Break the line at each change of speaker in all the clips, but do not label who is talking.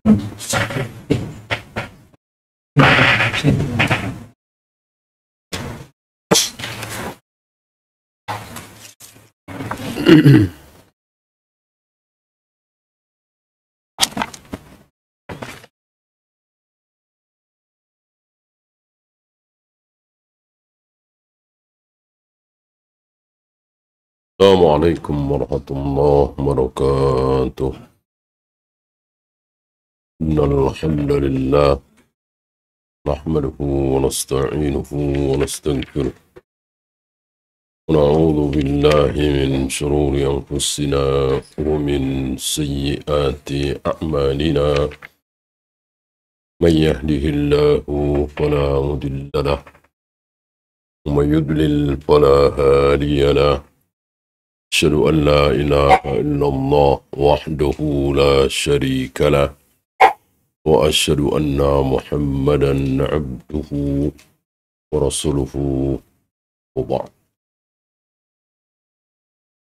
Assalamualaikum warahmatullahi wabarakatuh. Innal hamdalillah nahmaduhu wa nasta'inuhu wa nastaghfiruh. Wa na'udzu billahi min shururi anfusina wa min sayyiati a'malina. Man yahdihillahu fala mudilla lahu wa man yudlil fala hadiya lahu. أشهد أن لا إله إلا الله وحده لا شريك له وأشهد أن محمدا عبده ورسوله وبعد.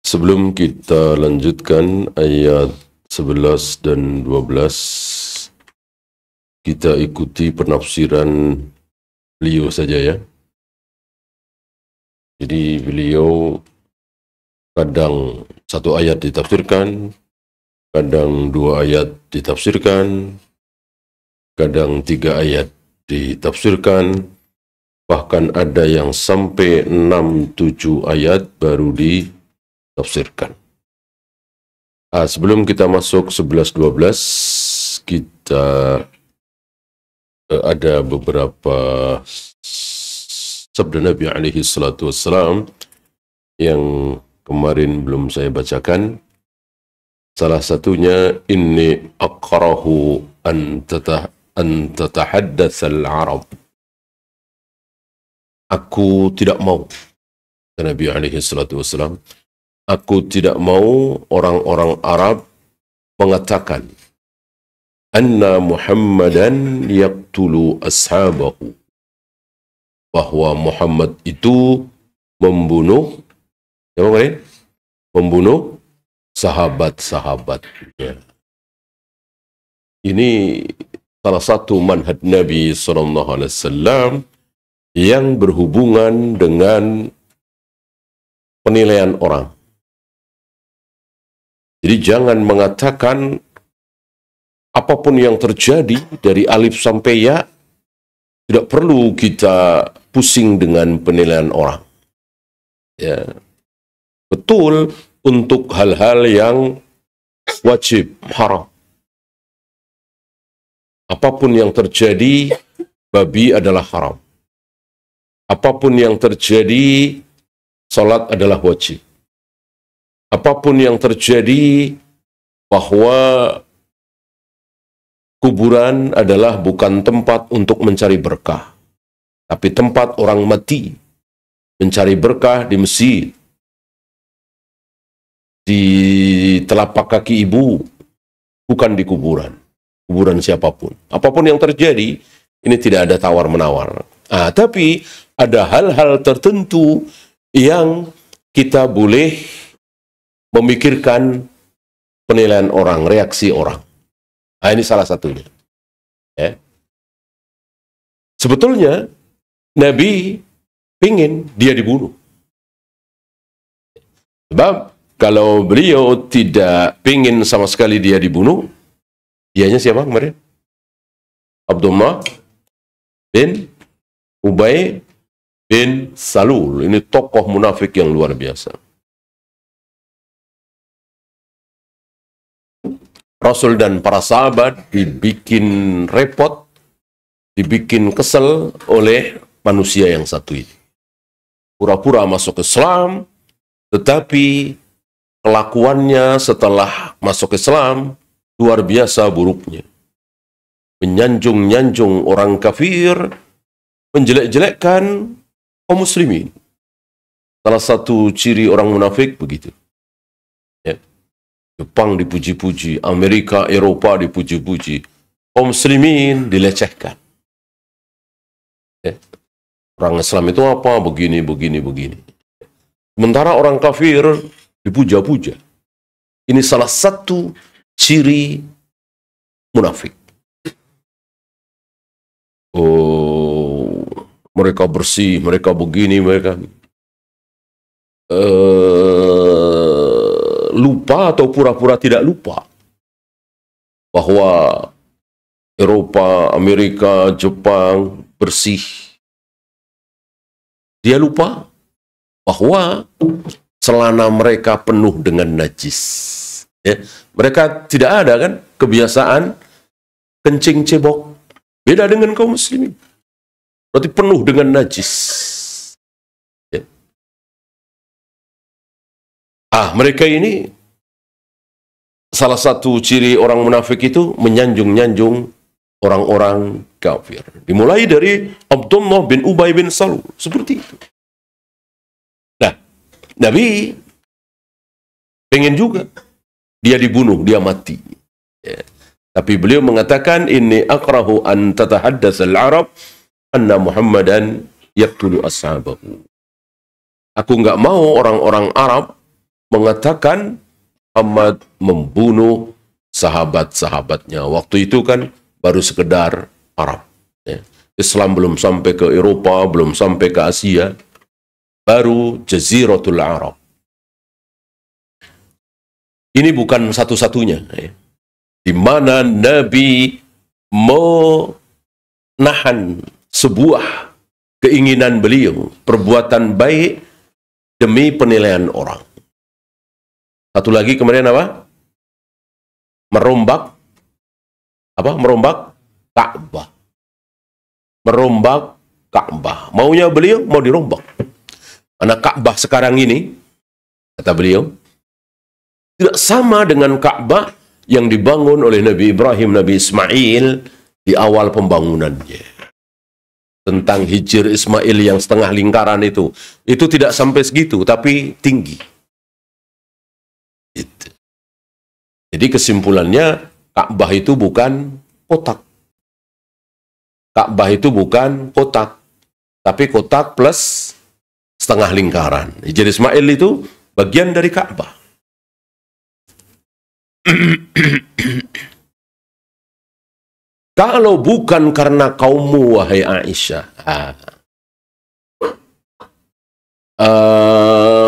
Sebelum kita lanjutkan ayat 11 dan 12, kita ikuti penafsiran beliau saja ya. Jadi beliau kadang satu ayat ditafsirkan, kadang dua ayat ditafsirkan, kadang tiga ayat ditafsirkan, bahkan ada yang sampai 6-7 ayat baru ditafsirkan. Sebelum kita masuk 11-12, kita ada beberapa sabda Nabi alaihi salatu wassalam yang kemarin belum saya bacakan. Salah satunya, inni akrahu an tatahaddatsal Arab. Aku tidak mau, Nabi alaihi salatu wassalam, aku tidak mau orang-orang Arab mengatakan anna Muhammadan yaqtulu ashabahu, bahwa Muhammad itu membunuh sahabat-sahabatnya. Ini salah satu manhaj Nabi SAW yang berhubungan dengan penilaian orang. Jadi jangan mengatakan apapun yang terjadi dari alif sampai ya, tidak perlu kita pusing dengan penilaian orang. Ya. Betul untuk hal-hal yang wajib, haram. Apapun yang terjadi, babi adalah haram. Apapun yang terjadi, salat adalah wajib. Apapun yang terjadi, bahwa kuburan adalah bukan tempat untuk mencari berkah, tapi tempat orang mati mencari berkah di masjid, di telapak kaki ibu, bukan di kuburan. Kuburan siapapun. Apapun yang terjadi, ini tidak ada tawar-menawar. Tapi ada hal-hal tertentu yang kita boleh memikirkan penilaian orang, reaksi orang. Ini salah satunya. Ya. Sebetulnya, Nabi ingin dia dibunuh. Sebab kalau beliau tidak ingin sama sekali dia dibunuh, dianya siapa kemarin? Abdullah bin Ubay bin Salul. Ini tokoh munafik yang luar biasa. Rasul dan para sahabat dibikin repot, dibikin kesel oleh manusia yang satu ini. Pura-pura masuk Islam, tetapi kelakuannya setelah masuk Islam luar biasa buruknya. Menyanjung-nyanjung orang kafir, menjelek-jelekkan kaum muslimin. Salah satu ciri orang munafik begitu. Ya. Jepang dipuji-puji, Amerika, Eropa dipuji-puji, kaum muslimin dilecehkan. Ya. Orang Islam itu apa? Begini, begini, begini. Sementara orang kafir dipuja-puja. Ini salah satu ciri munafik. oh, mereka bersih, mereka begini, mereka lupa atau pura-pura tidak lupa bahwa Eropa, Amerika, Jepang bersih. Dia lupa bahwa celana mereka penuh dengan najis. Ya. Mereka tidak ada kan kebiasaan kencing cebok. Beda dengan kaum muslimin. Berarti penuh dengan najis. Ya. Mereka ini salah satu ciri orang munafik itu menyanjung-nyanjung orang-orang kafir. Dimulai dari Abdullah bin Ubay bin Salul. Seperti itu. Nah, Nabi pengen juga dia dibunuh, dia mati. Ya. Tapi beliau mengatakan, inni akrahu an tatahaddas al-Arab anna Muhammadan yaqtulu ashabahu. Aku nggak mau orang-orang Arab mengatakan Muhammad membunuh sahabat-sahabatnya. Waktu itu kan baru sekedar Arab. Ya. Islam belum sampai ke Eropa, belum sampai ke Asia. Baru Jaziratul Arab. Ini bukan satu-satunya. Ya. Di mana Nabi menahan sebuah keinginan beliau, perbuatan baik demi penilaian orang. Satu lagi kemudian apa? Merombak Ka'bah. Merombak Ka'bah. Maunya beliau mau dirombak. Karena Ka'bah sekarang ini, kata beliau, tidak sama dengan Ka'bah yang dibangun oleh Nabi Ibrahim, Nabi Ismail di awal pembangunannya. Tentang hijir Ismail yang setengah lingkaran itu tidak sampai segitu, tapi tinggi. Itu. Jadi kesimpulannya, Ka'bah itu bukan kotak. Ka'bah itu bukan kotak, tapi kotak plus setengah lingkaran. Hijir Ismail itu bagian dari Ka'bah. Kalau bukan karena kaummu, wahai Aisyah,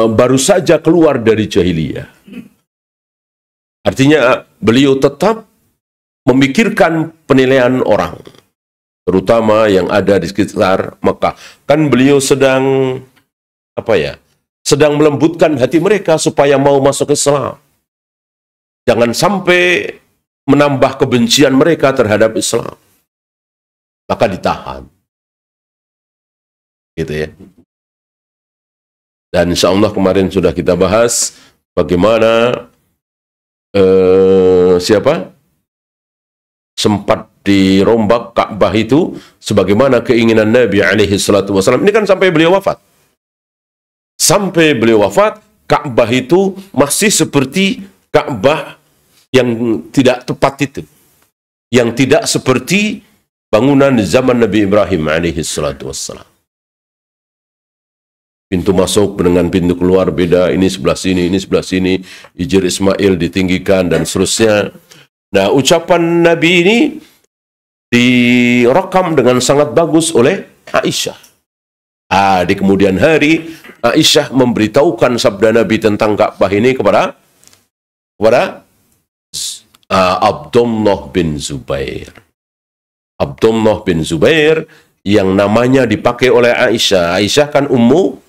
baru saja keluar dari jahiliyah. Artinya beliau tetap memikirkan penilaian orang, terutama yang ada di sekitar Mekah. Kan beliau sedang sedang melembutkan hati mereka supaya mau masuk Islam. Jangan sampai menambah kebencian mereka terhadap Islam. Maka ditahan. Gitu ya. Dan insya Allah kemarin sudah kita bahas bagaimana sempat dirombak Ka'bah itu sebagaimana keinginan Nabi alaihi salatu wasallam. Ini kan sampai beliau wafat. Sampai beliau wafat, Ka'bah itu masih seperti Ka'bah yang tidak tepat itu. Yang tidak seperti bangunan di zaman Nabi Ibrahim alaihi salatu wassalam. Pintu masuk dengan pintu keluar beda, ini sebelah sini, ini sebelah sini. Hijir Ismail ditinggikan dan seterusnya. Nah, ucapan Nabi ini direkam dengan sangat bagus oleh Aisyah. Di kemudian hari, Aisyah memberitahukan sabda Nabi tentang Ka'bah ini kepada Abdullah bin Zubair. Abdullah bin Zubair yang namanya dipakai oleh Aisyah. Aisyah kan Ummu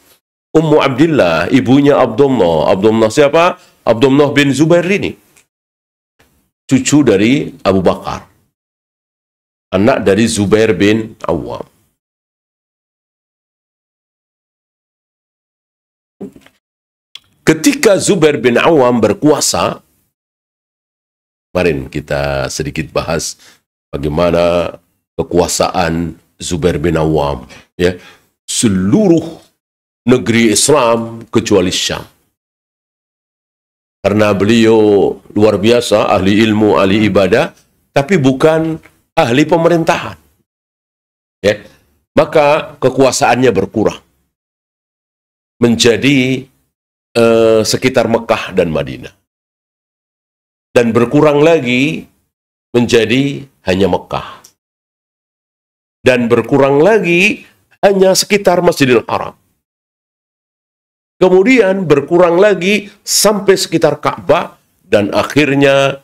Abdillah, ibunya Abdullah. Abdullah siapa? Abdullah bin Zubair ini. Cucu dari Abu Bakar. Anak dari Zubair bin Awam. Ketika Zubair bin Awam berkuasa, kemarin kita sedikit bahas bagaimana kekuasaan Zubair bin Awam, ya, seluruh negeri Islam kecuali Syam. Karena beliau luar biasa, ahli ilmu, ahli ibadah, tapi bukan ahli pemerintahan. Ya, maka kekuasaannya berkurang menjadi sekitar Mekah dan Madinah. Dan berkurang lagi menjadi hanya Mekah. dan berkurang lagi hanya sekitar Masjidil Haram. Kemudian berkurang lagi sampai sekitar Ka'bah dan akhirnya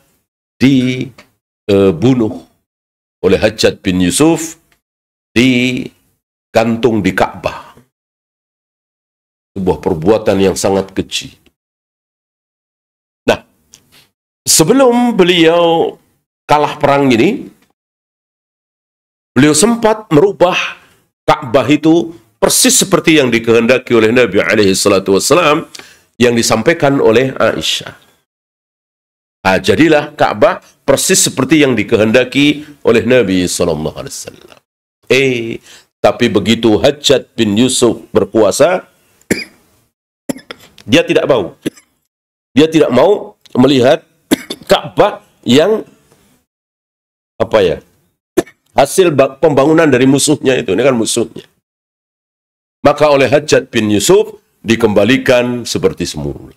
dibunuh oleh Hajjaj bin Yusuf, digantung di Ka'bah. Sebuah perbuatan yang sangat keji. Nah, sebelum beliau kalah perang ini, beliau sempat merubah Ka'bah itu persis seperti yang dikehendaki oleh Nabi SAW yang disampaikan oleh Aisyah. Nah, jadilah Ka'bah persis seperti yang dikehendaki oleh Nabi SAW. Tapi begitu Hajjaj bin Yusuf berkuasa, dia tidak mau. Dia tidak mau melihat Ka'bah yang hasil pembangunan dari musuhnya itu. Ini kan musuhnya. Maka oleh Hajjaj bin Yusuf dikembalikan seperti semula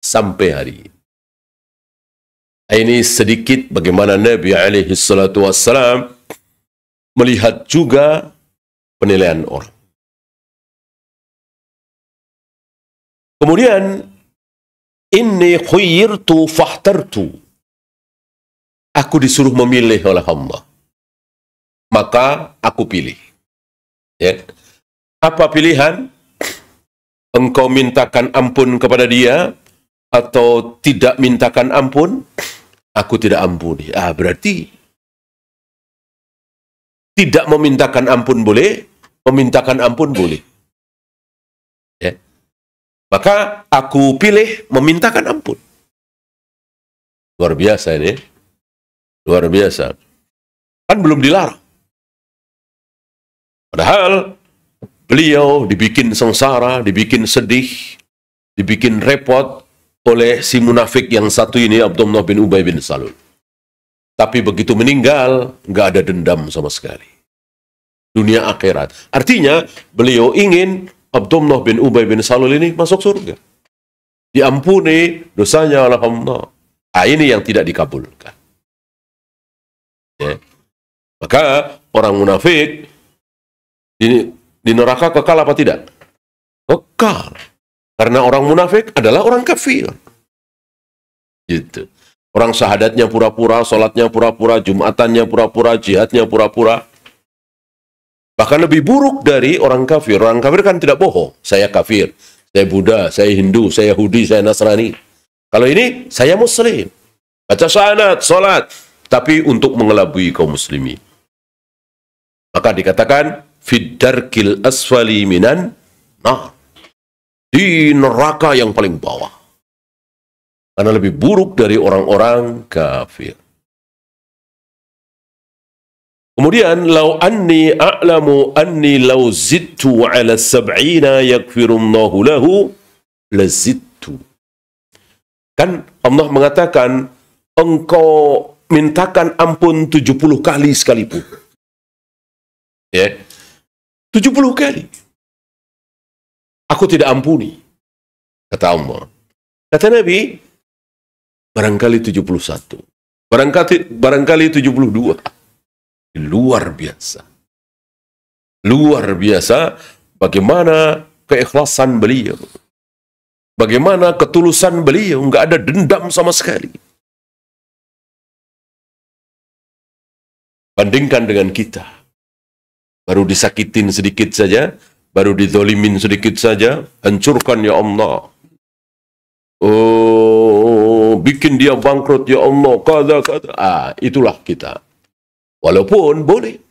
sampai hari ini. Ini sedikit bagaimana Nabi SAW melihat juga penilaian orang. Kemudian, inni khuyyirtu fahtartu. Aku disuruh memilih oleh Allah. Maka aku pilih. Ya. Apa pilihan? Engkau mintakan ampun kepada dia atau tidak mintakan ampun? Aku tidak ampuni. Berarti tidak memintakan ampun boleh, memintakan ampun boleh. Ya. Maka aku pilih memintakan ampun. Luar biasa ini. Luar biasa. Kan belum dilarang. Padahal beliau dibikin sengsara, dibikin sedih, dibikin repot oleh si munafik yang satu ini, Abdullah bin Ubay bin Salul. Tapi begitu meninggal, nggak ada dendam sama sekali. Dunia akhirat. Artinya, beliau ingin Abdullah bin Ubay bin Salul ini masuk surga. Diampuni dosanya oleh Allah. Ini yang tidak dikabulkan. Ya. Maka orang munafik di neraka kekal apa tidak? Kekal. Karena orang munafik adalah orang kafir. Gitu. Orang syahadatnya pura-pura, sholatnya pura-pura, jumatannya pura-pura, jihadnya pura-pura. Bahkan lebih buruk dari orang kafir. Orang kafir kan tidak bohong. Saya kafir, saya Buddha, saya Hindu, saya Yahudi, saya Nasrani. Kalau ini, saya Muslim. Baca syahadat, sholat. Tapi untuk mengelabui kaum muslimin. Maka dikatakan, fiddarkil asfali minan nar. Di neraka yang paling bawah. Karena lebih buruk dari orang-orang kafir. Kemudian, lau anni a'lamu anni lau zidtu ala sab'ina yakfirullahu lahu lazidtu. Kan Allah mengatakan, engkau mintakan ampun 70 kali sekalipun. Ya. 70 kali. Aku tidak ampuni. Kata Allah. Kata Nabi, barangkali 71. Barangkali 72. Luar biasa. Luar biasa bagaimana keikhlasan beliau. Bagaimana ketulusan beliau. Nggak ada dendam sama sekali. Bandingkan dengan kita. Baru disakitin sedikit saja. Baru dizolimin sedikit saja. Hancurkan ya Allah. Oh, bikin dia bangkrut ya Allah. Kada. Itulah kita. Walaupun boleh.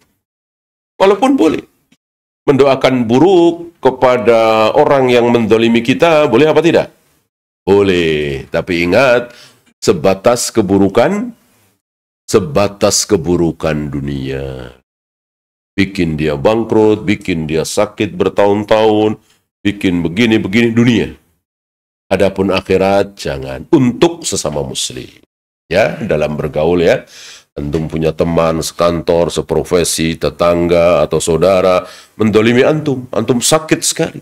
Mendoakan buruk kepada orang yang mendolimi kita, boleh apa tidak? Boleh. Tapi ingat, sebatas keburukan dunia. Bikin dia bangkrut, bikin dia sakit bertahun-tahun, bikin begini-begini dunia. Adapun akhirat, jangan. Untuk sesama muslim. Ya, dalam bergaul ya. Antum punya teman, sekantor, seprofesi, tetangga, atau saudara, mendolimi antum. Antum sakit sekali.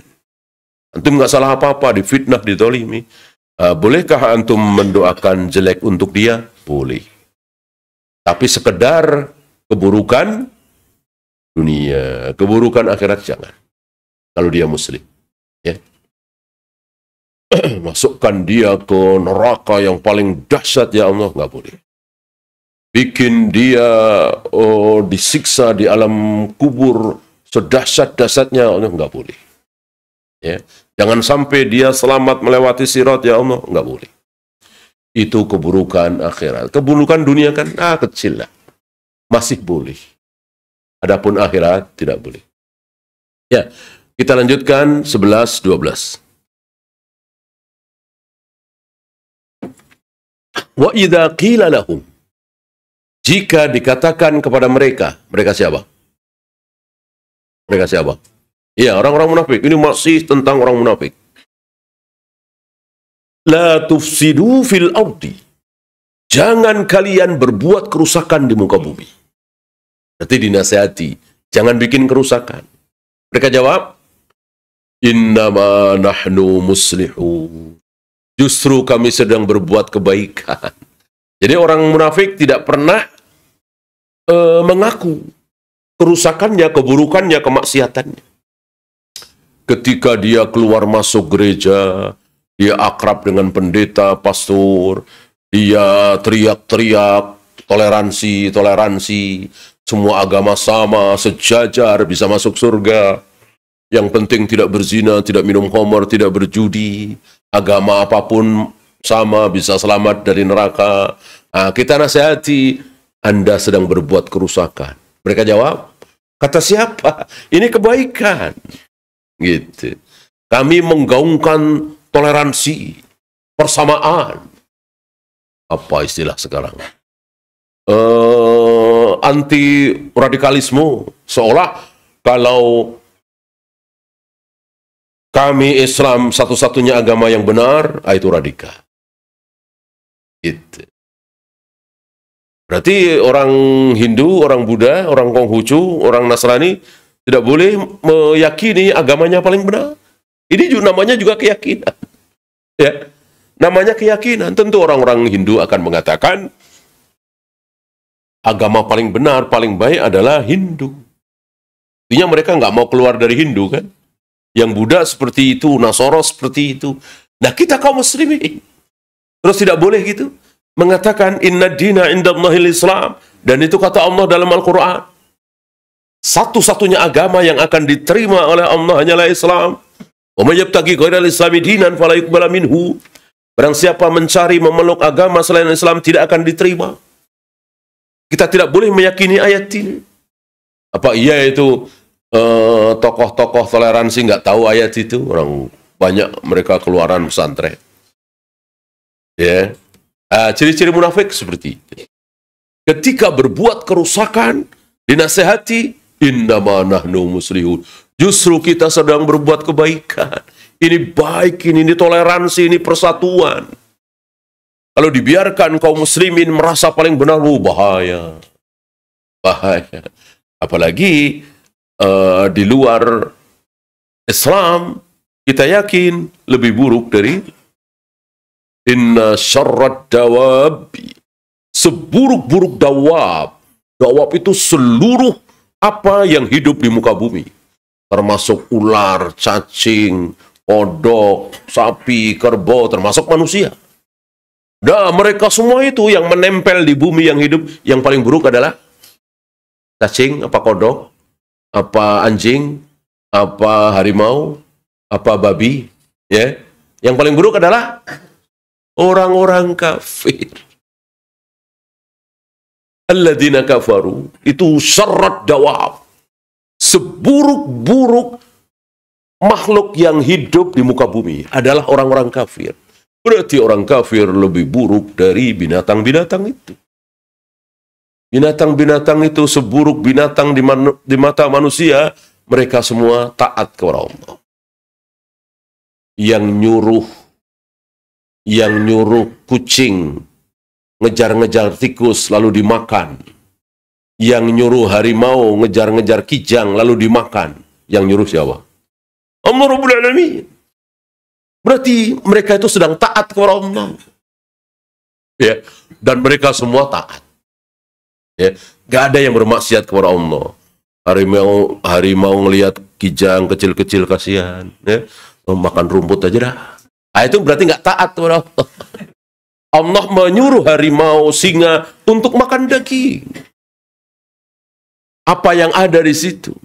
Antum nggak salah apa-apa, difitnah, didolimi. Bolehkah antum mendoakan jelek untuk dia? Boleh. Tapi sekedar keburukan, dunia. Keburukan akhirat jangan. Kalau dia muslim. Ya. Masukkan dia ke neraka yang paling dahsyat, ya Allah, nggak boleh. Bikin dia disiksa di alam kubur sedahsyat-dahsyatnya, Allah, nggak boleh. Ya. Jangan sampai dia selamat melewati sirat, ya Allah, nggak boleh. Itu keburukan akhirat. Keburukan dunia kan kecil lah. Masih boleh. Adapun akhirat tidak boleh. Ya, kita lanjutkan 11-12. Wa idza qila lahum, jika dikatakan kepada mereka, mereka siapa? Mereka siapa? Iya, orang-orang munafik. Ini masih tentang orang munafik. La tufsidu fil ardi. Jangan kalian berbuat kerusakan di muka bumi. Berarti dinasihati, jangan bikin kerusakan. Mereka jawab, innama nahnu muslihun. Justru kami sedang berbuat kebaikan. Jadi orang munafik tidak pernah mengaku kerusakannya, keburukannya, kemaksiatannya. Ketika dia keluar masuk gereja, dia akrab dengan pendeta, pastor, dia teriak-teriak, toleransi, toleransi, semua agama sama, sejajar, bisa masuk surga. Yang penting tidak berzina, tidak minum khamar, tidak berjudi. Agama apapun sama, bisa selamat dari neraka. Nah, kita nasihati, Anda sedang berbuat kerusakan. Mereka jawab, kata siapa? Ini kebaikan. Gitu. Kami menggaungkan toleransi, persamaan. Apa istilah sekarang? Anti radikalisme. Seolah kalau kami Islam satu-satunya agama yang benar, itu radikal. Gitu. Berarti orang Hindu, orang Buddha, orang Konghucu, orang Nasrani tidak boleh meyakini agamanya paling benar. Ini juga namanya juga keyakinan. Ya, namanya keyakinan. Tentu orang-orang Hindu akan mengatakan agama paling benar, paling baik adalah Hindu. Artinya mereka nggak mau keluar dari Hindu kan? Yang Buddha seperti itu, Nasoro seperti itu. Nah, kita kaum muslimin terus tidak boleh gitu mengatakan inna dina indallahil Islam, dan itu kata Allah dalam Al-Quran. Satu-satunya agama yang akan diterima oleh Allah hanyalah Islam. Wa may yabtaghi ghairal islami dinan fala yuqbala minhu. Barang siapa mencari memeluk agama selain Islam tidak akan diterima. Kita tidak boleh meyakini ayat ini. Apa iya itu tokoh-tokoh toleransi nggak tahu ayat itu? Orang banyak mereka keluaran pesantren. Ya, ciri-ciri munafik seperti itu. Ketika berbuat kerusakan, dinasehati, innama nahnu muslihun. Justru kita sedang berbuat kebaikan. Ini baik, ini toleransi, ini persatuan. Kalau dibiarkan kaum muslimin merasa paling benar, bahaya. Bahaya. Apalagi di luar Islam, kita yakin lebih buruk dari inna syarrad dawabi. Seburuk-buruk dawab. Dawab itu seluruh apa yang hidup di muka bumi. Termasuk ular, cacing, kodok, sapi, kerbau, termasuk manusia. Nah, mereka semua itu yang menempel di bumi yang hidup, yang paling buruk adalah cacing, apa kodok, apa anjing, apa harimau, apa babi, ya. Yang paling buruk adalah orang-orang kafir. Alladzina kafaru, itu syarrad dawab. Seburuk-buruk makhluk yang hidup di muka bumi adalah orang-orang kafir. Berarti orang kafir lebih buruk dari binatang-binatang itu. Binatang-binatang itu seburuk binatang di mata manusia, mereka semua taat kepada Allah. Yang nyuruh kucing ngejar-ngejar tikus lalu dimakan. Yang nyuruh harimau ngejar-ngejar kijang lalu dimakan. Yang nyuruh siapa? Allah Rabbul Alamin. Berarti mereka itu sedang taat kepada Allah. Ya, dan mereka semua taat. Ya, gak ada yang bermaksiat kepada Allah. Harimau ngelihat kijang kecil-kecil kasihan, ya. Makan rumput aja dah. Itu berarti nggak taat kepada Allah. Allah menyuruh harimau, singa untuk makan daging. Apa yang ada di situ?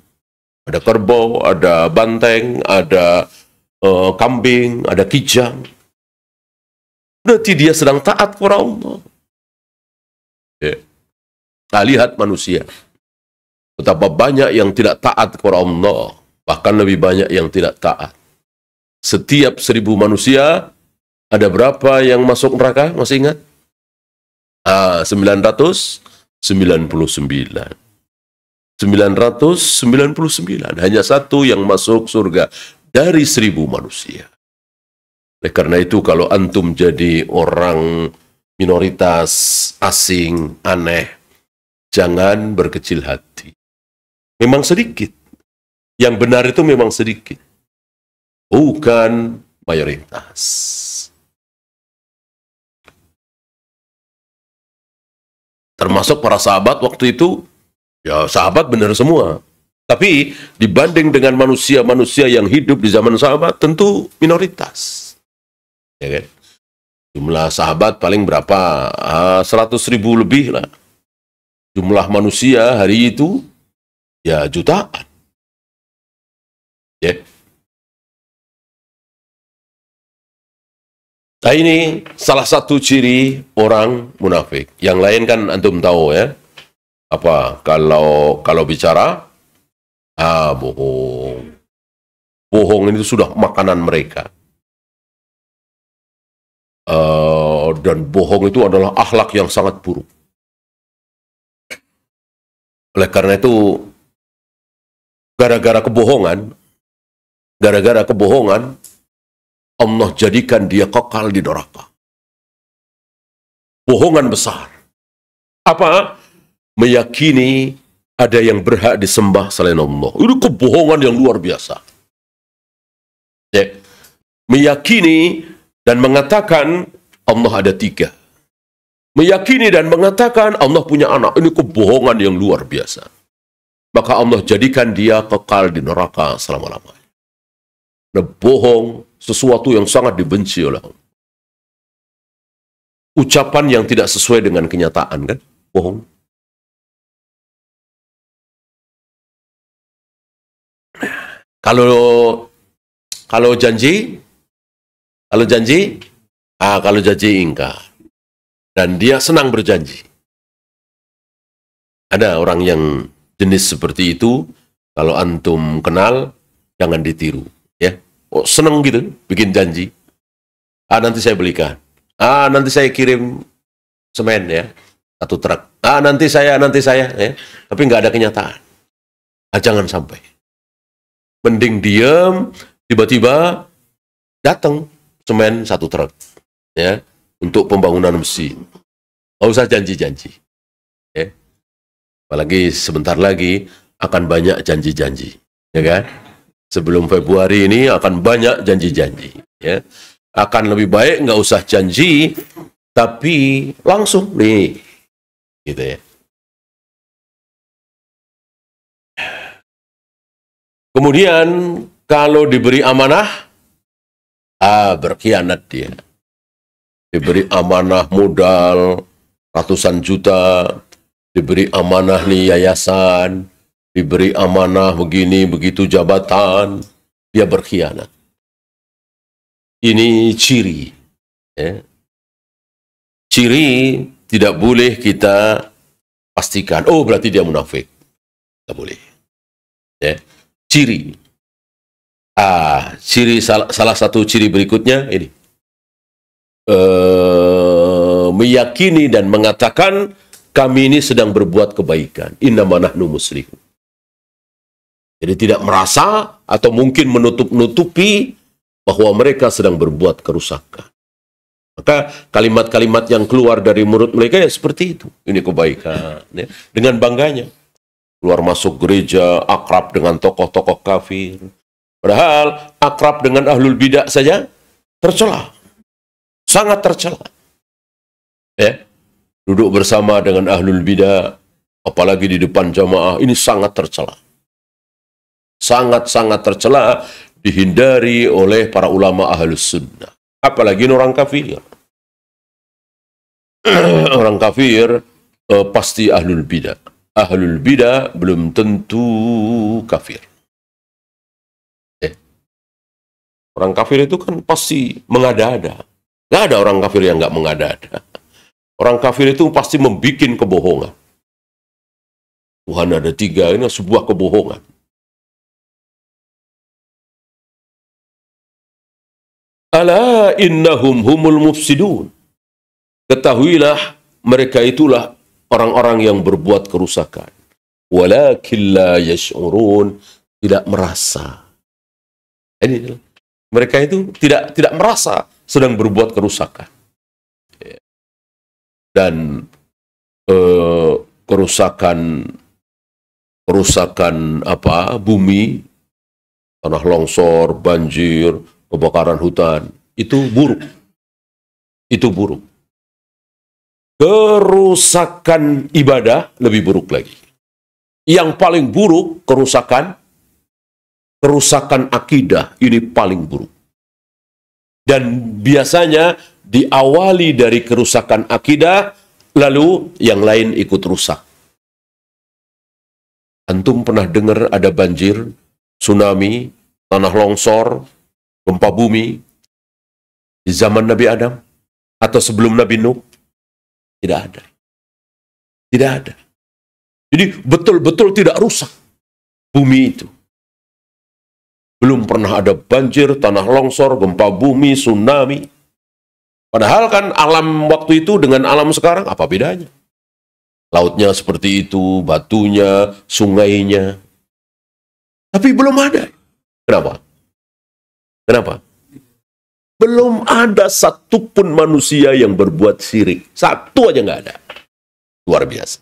Ada kerbau, ada banteng, ada kambing, ada kijang. Berarti dia sedang taat kepada Allah. Ya. Nah, lihat manusia. Betapa banyak yang tidak taat kepada Allah. Bahkan lebih banyak yang tidak taat. Setiap 1000 manusia, ada berapa yang masuk neraka? Masih ingat? 999. 999. Hanya satu yang masuk surga dari 1000 manusia. Karena itu kalau antum jadi orang minoritas, asing, aneh, jangan berkecil hati. Memang sedikit. Yang benar itu memang sedikit. Bukan mayoritas. Termasuk para sahabat waktu itu, ya sahabat benar semua. Tapi dibanding dengan manusia-manusia yang hidup di zaman sahabat, tentu minoritas. Ya kan? Jumlah sahabat paling berapa? 100.000 lebih lah. Jumlah manusia hari itu, ya jutaan. Ya. Nah ini salah satu ciri orang munafik. Yang lain kan antum tahu ya. Apa? Kalau bicara, bohong. Bohong itu sudah makanan mereka. Dan bohong itu adalah akhlak yang sangat buruk. Oleh karena itu, gara-gara kebohongan, Allah jadikan dia kekal di neraka. Bohongan besar. Apa? Meyakini ada yang berhak disembah selain Allah. Itu kebohongan yang luar biasa. Ya. Meyakini dan mengatakan Allah ada 3. Meyakini dan mengatakan Allah punya anak. Ini kebohongan yang luar biasa. Maka Allah jadikan dia kekal di neraka selama-lamanya. Nah, bohong sesuatu yang sangat dibenci oleh Allah. Ucapan yang tidak sesuai dengan kenyataan, kan? Bohong. Kalau janji ingkar. Dan dia senang berjanji. Ada orang yang jenis seperti itu, kalau antum kenal, jangan ditiru. Ya, senang gitu, bikin janji. Nanti saya belikan. Nanti saya kirim semen ya, 1 truk. Nanti saya ya. Tapi nggak ada kenyataan. Jangan sampai. Mending diam, tiba-tiba datang semen 1 truk ya, untuk pembangunan mesin. Nggak usah janji-janji. Ya. Apalagi sebentar lagi akan banyak janji-janji, ya kan? Sebelum Februari ini akan banyak janji-janji. Ya. Akan lebih baik nggak usah janji, tapi langsung nih, gitu ya. Kemudian kalau diberi amanah, berkhianat dia. Diberi amanah modal ratusan juta, diberi amanah nih yayasan, diberi amanah begini begitu jabatan, dia berkhianat. Ini ciri. Ya. Ciri tidak boleh kita pastikan, oh berarti dia munafik. Tidak boleh. Ya. Ciri. Salah satu ciri berikutnya ini. Meyakini dan mengatakan kami ini sedang berbuat kebaikan. Innama nahnu muslihun. Jadi tidak merasa atau mungkin menutup-nutupi bahwa mereka sedang berbuat kerusakan. Maka kalimat-kalimat yang keluar dari mulut mereka ya seperti itu. Ini kebaikan. Ya. Dengan bangganya. Keluar masuk gereja, akrab dengan tokoh-tokoh kafir. Padahal akrab dengan ahlul bidah saja tercela. Sangat tercela. Ya. Duduk bersama dengan ahlul bidah, apalagi di depan jamaah, ini sangat tercela. sangat-sangat tercela, dihindari oleh para ulama ahlus sunnah. Apalagi orang kafir. Orang kafir pasti ahlul bidah. Ahlul bidah belum tentu kafir. Orang kafir itu kan pasti mengada-ada. Nggak ada orang kafir yang nggak mengada-ada. Orang kafir itu pasti membuat kebohongan. Tuhan ada 3, ini sebuah kebohongan. Ala innahum humul mufsidun. Ketahuilah mereka itulah orang-orang yang berbuat kerusakan. Walakin la yash'urun, tidak merasa. Ini mereka itu tidak merasa sedang berbuat kerusakan. Dan kerusakan bumi, tanah longsor, banjir, kebakaran hutan, itu buruk. Itu buruk. Kerusakan ibadah lebih buruk lagi. Yang paling buruk kerusakan akidah, ini paling buruk. Dan biasanya diawali dari kerusakan akidah, lalu yang lain ikut rusak. Antum pernah dengar ada banjir, tsunami, tanah longsor, gempa bumi di zaman Nabi Adam atau sebelum Nabi Nuh? Tidak ada. Tidak ada. Jadi betul-betul tidak rusak bumi itu. Belum pernah ada banjir, tanah longsor, gempa bumi, tsunami. Padahal kan alam waktu itu dengan alam sekarang apa bedanya? Lautnya seperti itu, batunya, sungainya. Tapi belum ada. Kenapa? Kenapa? Belum ada satupun manusia yang berbuat syirik. Satu aja nggak ada. Luar biasa.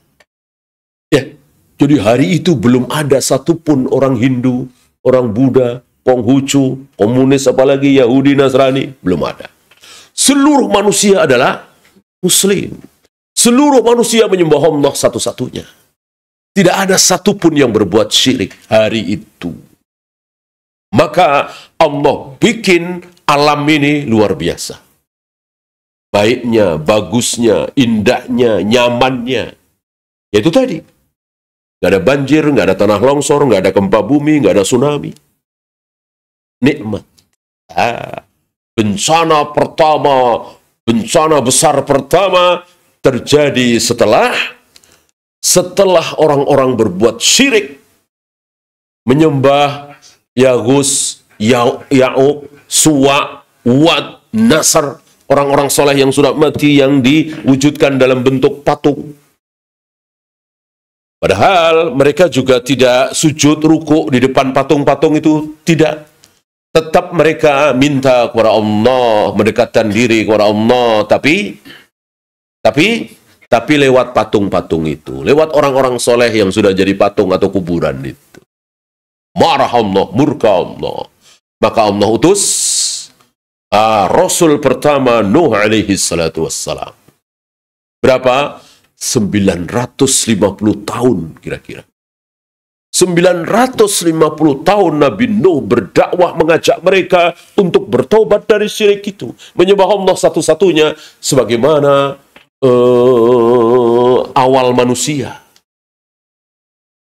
Ya, jadi hari itu belum ada satupun orang Hindu, orang Buddha, Konghucu, komunis, apalagi Yahudi, Nasrani, belum ada. Seluruh manusia adalah Muslim. Seluruh manusia menyembah Allah satu-satunya. Tidak ada satupun yang berbuat syirik hari itu. Maka Allah bikin alam ini luar biasa. Baiknya, bagusnya, indahnya, nyamannya. Yaitu tadi. Nggak ada banjir, nggak ada tanah longsor, nggak ada gempa bumi, nggak ada tsunami. Nikmat. Bencana besar pertama terjadi setelah orang-orang berbuat syirik, menyembah Yaghus, Ya'uq, Suwa, Wad, Nasr, orang-orang soleh yang sudah mati yang diwujudkan dalam bentuk patung. Padahal mereka juga tidak sujud ruku di depan patung-patung itu, tidak. Tetap mereka minta kepada Allah, mendekatkan diri kepada Allah, tapi lewat patung-patung itu, lewat orang-orang soleh yang sudah jadi patung atau kuburan itu. Marah Allah, murka Allah. Maka Allah utus Rasul pertama Nuh alaihi salatu wassalam. Berapa? 950 tahun kira-kira. 950 tahun Nabi Nuh berdakwah, mengajak mereka untuk bertobat dari syirik itu, menyembah Allah satu-satunya sebagaimana awal manusia.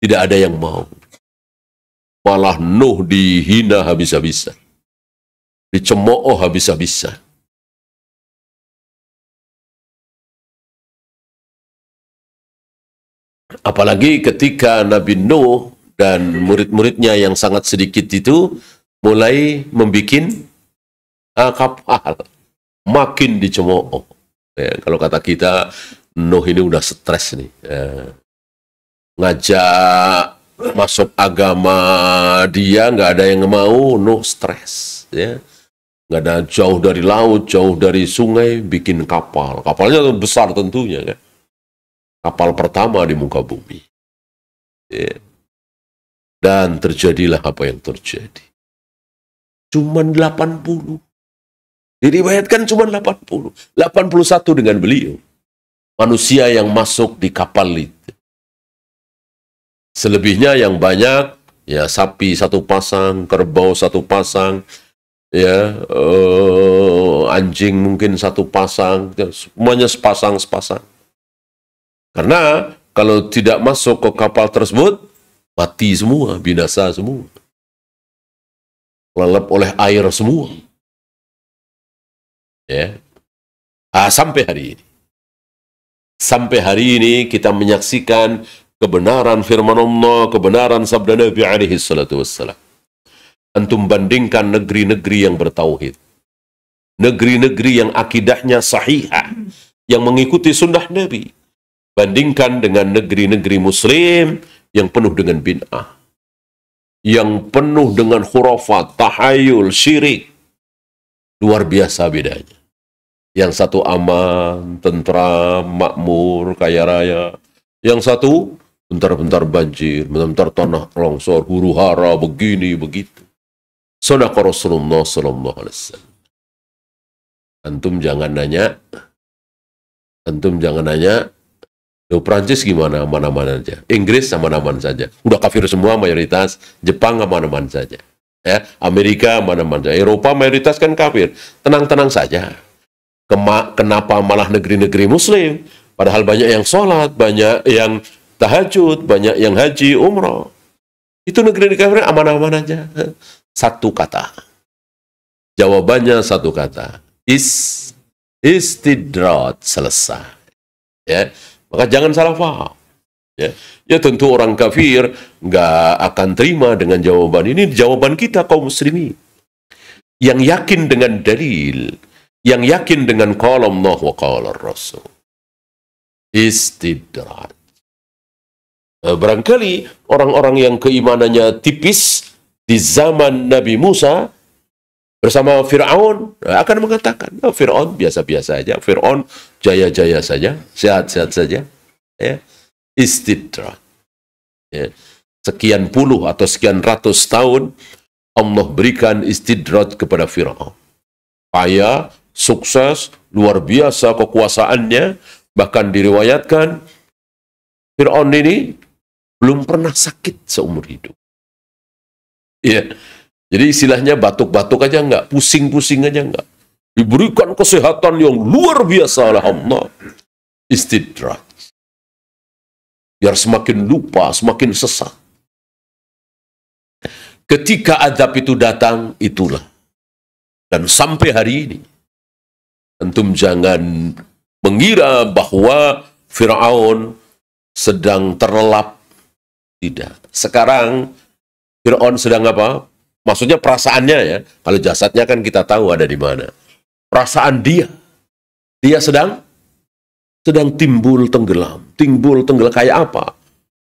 Tidak ada yang mau. Malah Nuh dihina habis-habisan, dicemooh habis-habisan. Apalagi ketika Nabi Nuh dan murid-muridnya yang sangat sedikit itu mulai membuat kapal, makin dicemooh. Ya, kalau kata kita, Nuh ini udah stres nih. Ya. Ngajak masuk agama dia, nggak ada yang mau, Nuh stres. Ya. Nggak ada, jauh dari laut, jauh dari sungai, bikin kapal. Kapalnya besar tentunya, kan? Kapal pertama di muka bumi. Ya. Dan terjadilah apa yang terjadi. Cuman 80. Diriwayatkan cuma 80. 81 dengan beliau. Manusia yang masuk di kapal itu. Selebihnya yang banyak Ya, sapi satu pasang, kerbau satu pasang, ya, anjing mungkin satu pasang, semuanya sepasang-sepasang. Karena kalau tidak masuk ke kapal tersebut, mati semua, binasa semua. Lelep oleh air semua. Ya. Sampai hari ini. Sampai hari ini kita menyaksikan kebenaran firman Allah, kebenaran sabda Nabi alaihi salatu wassalam. Antum bandingkan negeri-negeri yang bertauhid. Negeri-negeri yang akidahnya sahihah, yang mengikuti sunnah Nabi. Bandingkan dengan negeri-negeri muslim yang penuh dengan bid'ah. Yang penuh dengan khurafat, tahayul, syirik. Luar biasa bedanya. Yang satu aman, tentram, makmur, kaya raya. Yang satu, bentar-bentar banjir, bentar-bentar tanah longsor, huru-hara, begini, begitu. Shadaqa Rasulullah sallallahu alaihi wasallam. Antum jangan nanya, Prancis gimana? Aman-aman saja. Inggris aman-aman saja. Udah kafir semua mayoritas. Jepang aman-aman saja. Ya, Amerika aman-aman saja. Eropa mayoritas kan kafir. Tenang-tenang saja. Kenapa malah negeri-negeri muslim? Padahal banyak yang sholat, banyak yang tahajud, banyak yang haji, umrah. Itu negeri-negeri kafir aman-aman aja. Satu kata. Jawabannya satu kata. Istidrat, selesai. Ya. Maka jangan salah paham. Ya tentu orang kafir nggak akan terima dengan jawaban ini. Jawaban kita kaum muslimin. Yang yakin dengan dalil. Yang yakin dengan qala Allah wa qala Rasul. Istidrat. Barangkali orang-orang yang keimanannya tipis di zaman Nabi Musa bersama Fir'aun akan mengatakan, Fir'aun biasa-biasa saja, Fir'aun jaya-jaya saja, sehat-sehat saja. Ya. Istidrat. Ya. Sekian puluh atau sekian ratus tahun Allah berikan istidrat kepada Fir'aun. Kaya, sukses, luar biasa kekuasaannya, bahkan diriwayatkan Fir'aun ini belum pernah sakit seumur hidup. Ya. Jadi istilahnya batuk-batuk aja enggak, pusing-pusing aja enggak. Diberikan kesehatan yang luar biasa oleh Allah. Istidrat. Biar semakin lupa, semakin sesat. Ketika azab itu datang, itulah. Dan sampai hari ini, antum jangan mengira bahwa Fir'aun sedang terlelap. Tidak. Sekarang Fir'aun sedang apa? Maksudnya perasaannya ya. Kalau jasadnya kan kita tahu ada di mana. Perasaan dia sedang timbul tenggelam. Timbul tenggelam kayak apa?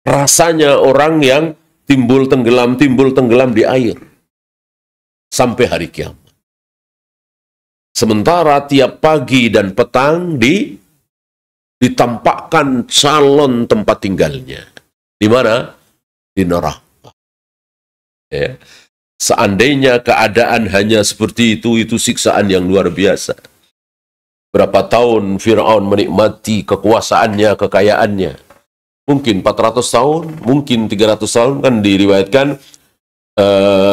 Rasanya orang yang timbul tenggelam di air. Sampai hari kiamat. Sementara tiap pagi dan petang ditampakkan calon tempat tinggalnya. Di mana? Di neraka. Ya. Seandainya keadaan hanya seperti itu siksaan yang luar biasa. Berapa tahun Fir'aun menikmati kekuasaannya, kekayaannya. Mungkin 400 tahun, mungkin 300 tahun, kan diriwayatkan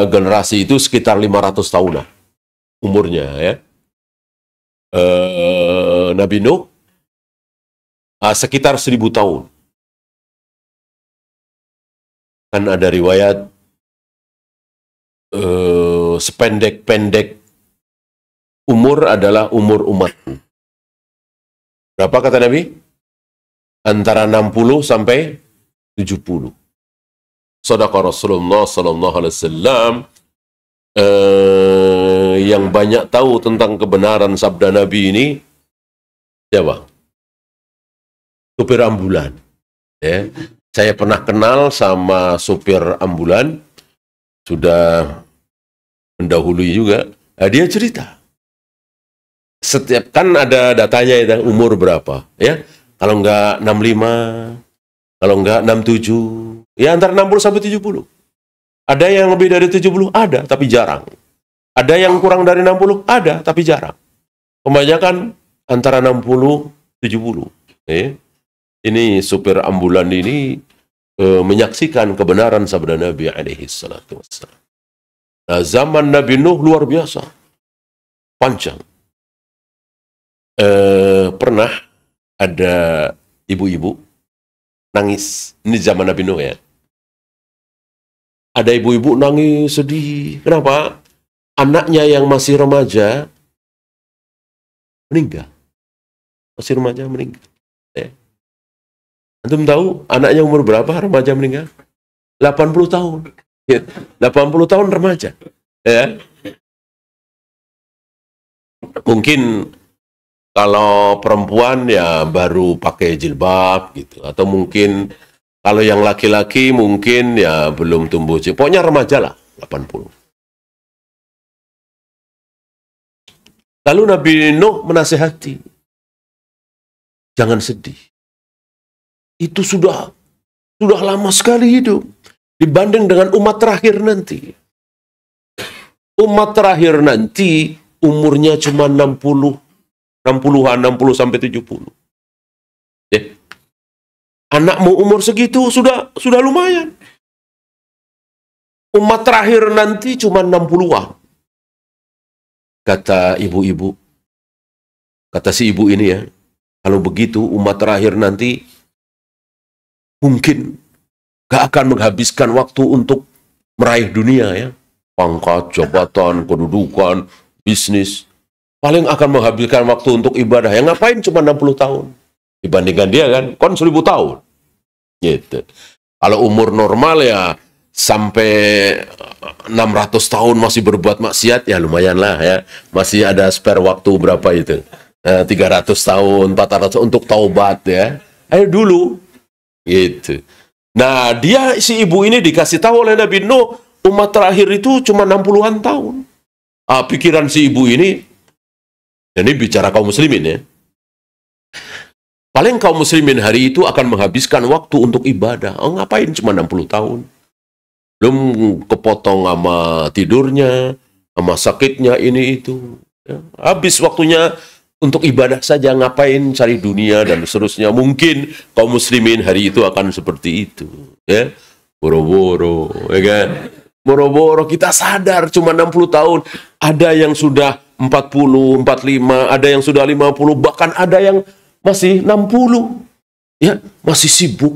generasi itu sekitar 500 tahunan umurnya. Ya. Nabi Nuh sekitar 1000 tahun. Kan ada riwayat sependek-pendek umur adalah umur umatku. Berapa kata Nabi? Antara 60 sampai 70. Shadaqa Rasulullah sallallahu alaihi wasallam. Yang banyak tahu tentang kebenaran sabda Nabi ini siapa? Supir ambulan. Ya. Saya pernah kenal sama supir ambulan. Sudah mendahului juga, dia cerita. Setiap kan ada datanya itu umur berapa, ya? Kalau enggak 65, kalau enggak 67, ya antara 60 sampai 70. Ada yang lebih dari 70, ada tapi jarang. Ada yang kurang dari 60, ada tapi jarang. Kebanyakan antara 60 70. Ini supir ambulan ini menyaksikan kebenaran sabda Nabi alaihi salatu wassalam. Nah, zaman Nabi Nuh luar biasa, panjang. Pernah ada ibu-ibu nangis, ini zaman Nabi Nuh ya. Ada ibu-ibu nangis sedih. Kenapa? Anaknya yang masih remaja meninggal. Masih remaja meninggal. Ya. Antum tahu anaknya umur berapa remaja meninggal? 80 tahun. Ya. 80 tahun remaja. Ya. Mungkin kalau perempuan ya baru pakai jilbab gitu, atau mungkin kalau yang laki-laki mungkin ya belum tumbuh. Pokoknya remaja lah, 80. Lalu Nabi Nuh menasihati, jangan sedih. Itu sudah lama sekali hidup dibanding dengan umat terakhir nanti. Umat terakhir nanti umurnya cuma 60-an, 60 sampai 70. Ya. Anakmu umur segitu sudah lumayan. Umat terakhir nanti cuma 60-an. Kata ibu-ibu, kata si ibu ini ya, kalau begitu umat terakhir nanti mungkin gak akan menghabiskan waktu untuk meraih dunia ya. Pangkat, jabatan, kedudukan, bisnis. Paling akan menghabiskan waktu untuk ibadah. Yang ngapain cuma 60 tahun? Dibandingkan dia kan 1000 tahun. Gitu. Kalau umur normal ya sampai 600 tahun masih berbuat maksiat ya lumayan lah ya. Masih ada spare waktu berapa itu? 300 tahun, 400 untuk taubat ya. Ayo dulu. Gitu. Nah, si ibu ini dikasih tahu oleh Nabi Nuh, umat terakhir itu cuma 60-an tahun. Pikiran si ibu ini bicara kaum muslimin ya. Paling kaum muslimin hari itu akan menghabiskan waktu untuk ibadah. Ngapain cuma 60 tahun? Belum kepotong sama tidurnya, sama sakitnya ini itu. Ya. Habis waktunya untuk ibadah saja, ngapain cari dunia dan seterusnya. Mungkin kaum muslimin hari itu akan seperti itu. Ya. Boro-boro, ya kan? Boro-boro kita sadar cuma 60 tahun. Ada yang sudah 40, 45, ada yang sudah 50, bahkan ada yang masih 60. Ya, masih sibuk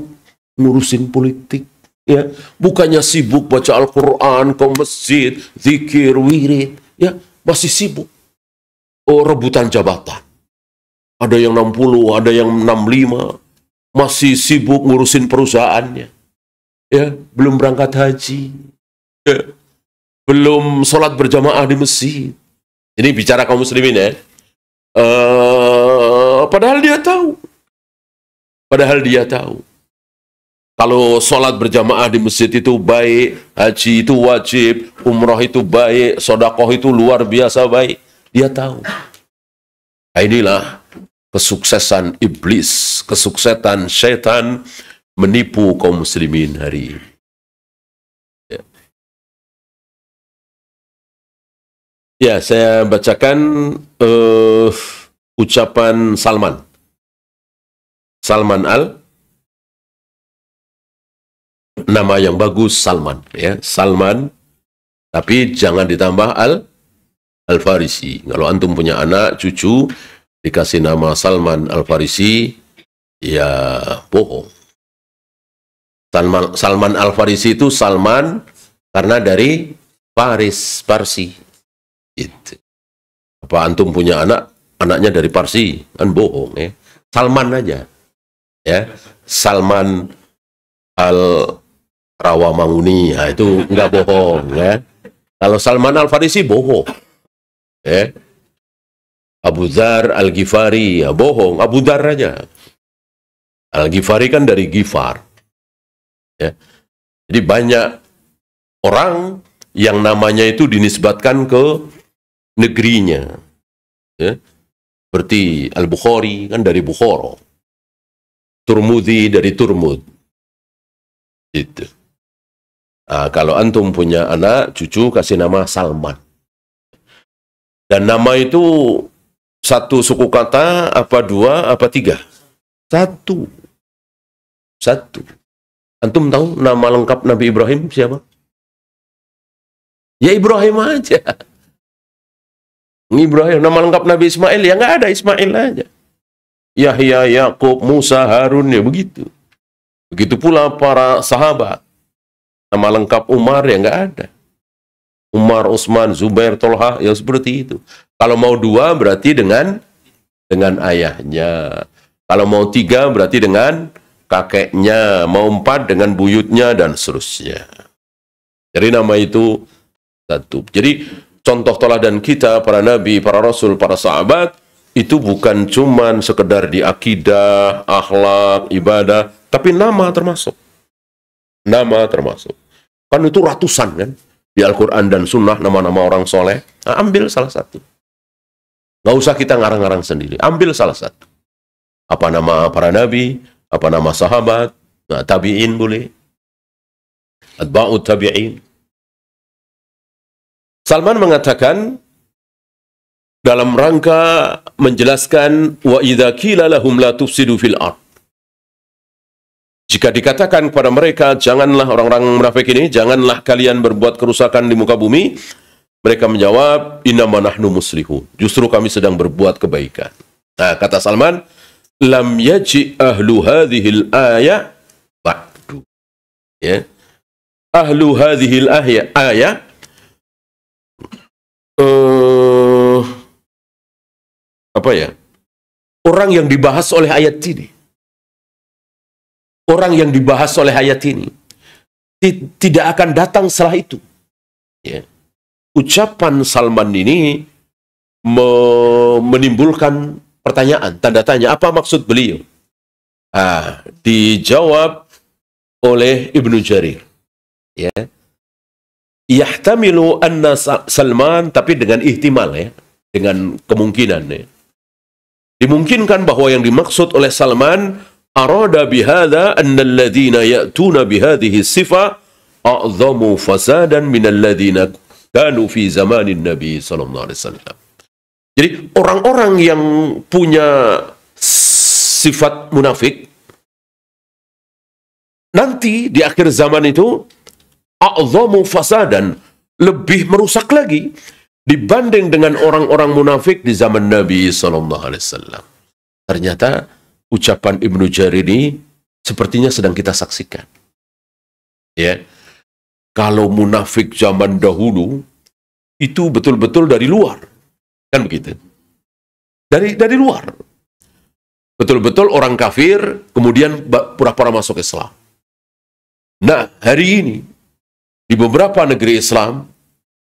ngurusin politik. Ya, bukannya sibuk baca Al-Quran, ke masjid, zikir, wirid. Ya, masih sibuk. Rebutan jabatan. Ada yang 60, ada yang 65. Masih sibuk ngurusin perusahaannya. Ya, belum berangkat haji. Ya, belum sholat berjamaah di masjid. Ini bicara kaum muslimin ya. Padahal dia tahu. Kalau sholat berjamaah di masjid itu baik, haji itu wajib, umrah itu baik, sedekah itu luar biasa baik. Dia tahu. Nah, inilah kesuksesan iblis, kesuksesan syaitan menipu kaum muslimin hari ini. Ya, saya bacakan ucapan Salman. Salman nama yang bagus Salman ya, Salman, tapi jangan ditambah Al-Farisi. Kalau antum punya anak, cucu dikasih nama Salman Al-Farisi, ya bohong. Salman Al-Farisi itu Salman karena dari Parsi. Itu. Apa antum punya anaknya dari Parsi? Kan bohong ya. Salman aja. Ya. Salman Al-Rawamanguni, nah, itu nggak bohong ya. Kalau Salman Al-Farisi bohong. Ya. Abu Dzar Al-Ghifari, ya bohong. Abu Dzar aja. Al-Ghifari kan dari Ghifar. Ya. Jadi banyak orang yang namanya itu dinisbatkan ke negerinya. Ya. Seperti Al-Bukhari kan dari Bukhara. Turmudi dari Turmud. Itu. Nah, kalau antum punya anak, cucu kasih nama Salman. Dan nama itu satu suku kata, apa dua, apa tiga? Satu. Antum tahu nama lengkap Nabi Ibrahim siapa? Ya Ibrahim aja. Ibrahim. Nama lengkap Nabi Ismail ya nggak ada, Ismail aja. Yahya, Yakub, Musa, Harun, ya begitu. Begitu pula para sahabat. Nama lengkap Umar ya nggak ada. Umar, Utsman, Zubair, Tolha, ya seperti itu. Kalau mau dua berarti dengan ayahnya. Kalau mau tiga berarti dengan kakeknya. Mau empat dengan buyutnya dan seterusnya. Jadi nama itu satu. Jadi contoh teladan kita, para nabi, para rasul, para sahabat, itu bukan cuman sekedar di akidah, akhlak, ibadah, tapi nama termasuk. Nama termasuk. Kan itu ratusan kan? Di Al-Quran dan Sunnah, nama-nama orang soleh. Nah, ambil salah satu. Nggak usah kita ngarang-ngarang sendiri. Ambil salah satu. Apa nama para nabi, apa nama sahabat, nah, tabi'in boleh. Atba'ut tabi'in. Salman mengatakan, dalam rangka menjelaskan wa idza qila lahum la tufsidu fil ard. Jika dikatakan kepada mereka, janganlah orang-orang munafik ini, janganlah kalian berbuat kerusakan di muka bumi, mereka menjawab, innama nahnu muslihun. Justru kami sedang berbuat kebaikan. Nah, kata Salman, lam yaji ahlu hadhil ayah ba'du. Ya. Ahlu hadhil ayah apa ya? Orang yang dibahas oleh ayat ini. Orang yang dibahas oleh ayat ini tidak akan datang setelah itu. Ya. Ucapan Salman ini menimbulkan pertanyaan, tanda tanya, apa maksud beliau? Dijawab oleh Ibnu Jarir. Ya. Yahtamilu anna Salman, tapi dengan ihtimal ya, dengan kemungkinan ya. Dimungkinkan bahwa yang dimaksud oleh Salman arada bihadza anna alladhina ya'tuna bihadhihi sifah a'dhamu fasadan min alladhina kanu fi zamanin Nabi sallallahu alaihi wasallam. Jadi orang-orang yang punya sifat munafik nanti di akhir zaman itu a'dhamu fasadan, lebih merusak lagi dibanding dengan orang-orang munafik di zaman Nabi sallallahu alaihi wasallam. Ternyata ucapan Ibnu Jarir ini sepertinya sedang kita saksikan. Ya. Kalau munafik zaman dahulu itu betul-betul dari luar. Kan begitu? Dari luar. Betul-betul orang kafir kemudian pura-pura masuk Islam. Nah, hari ini di beberapa negeri Islam,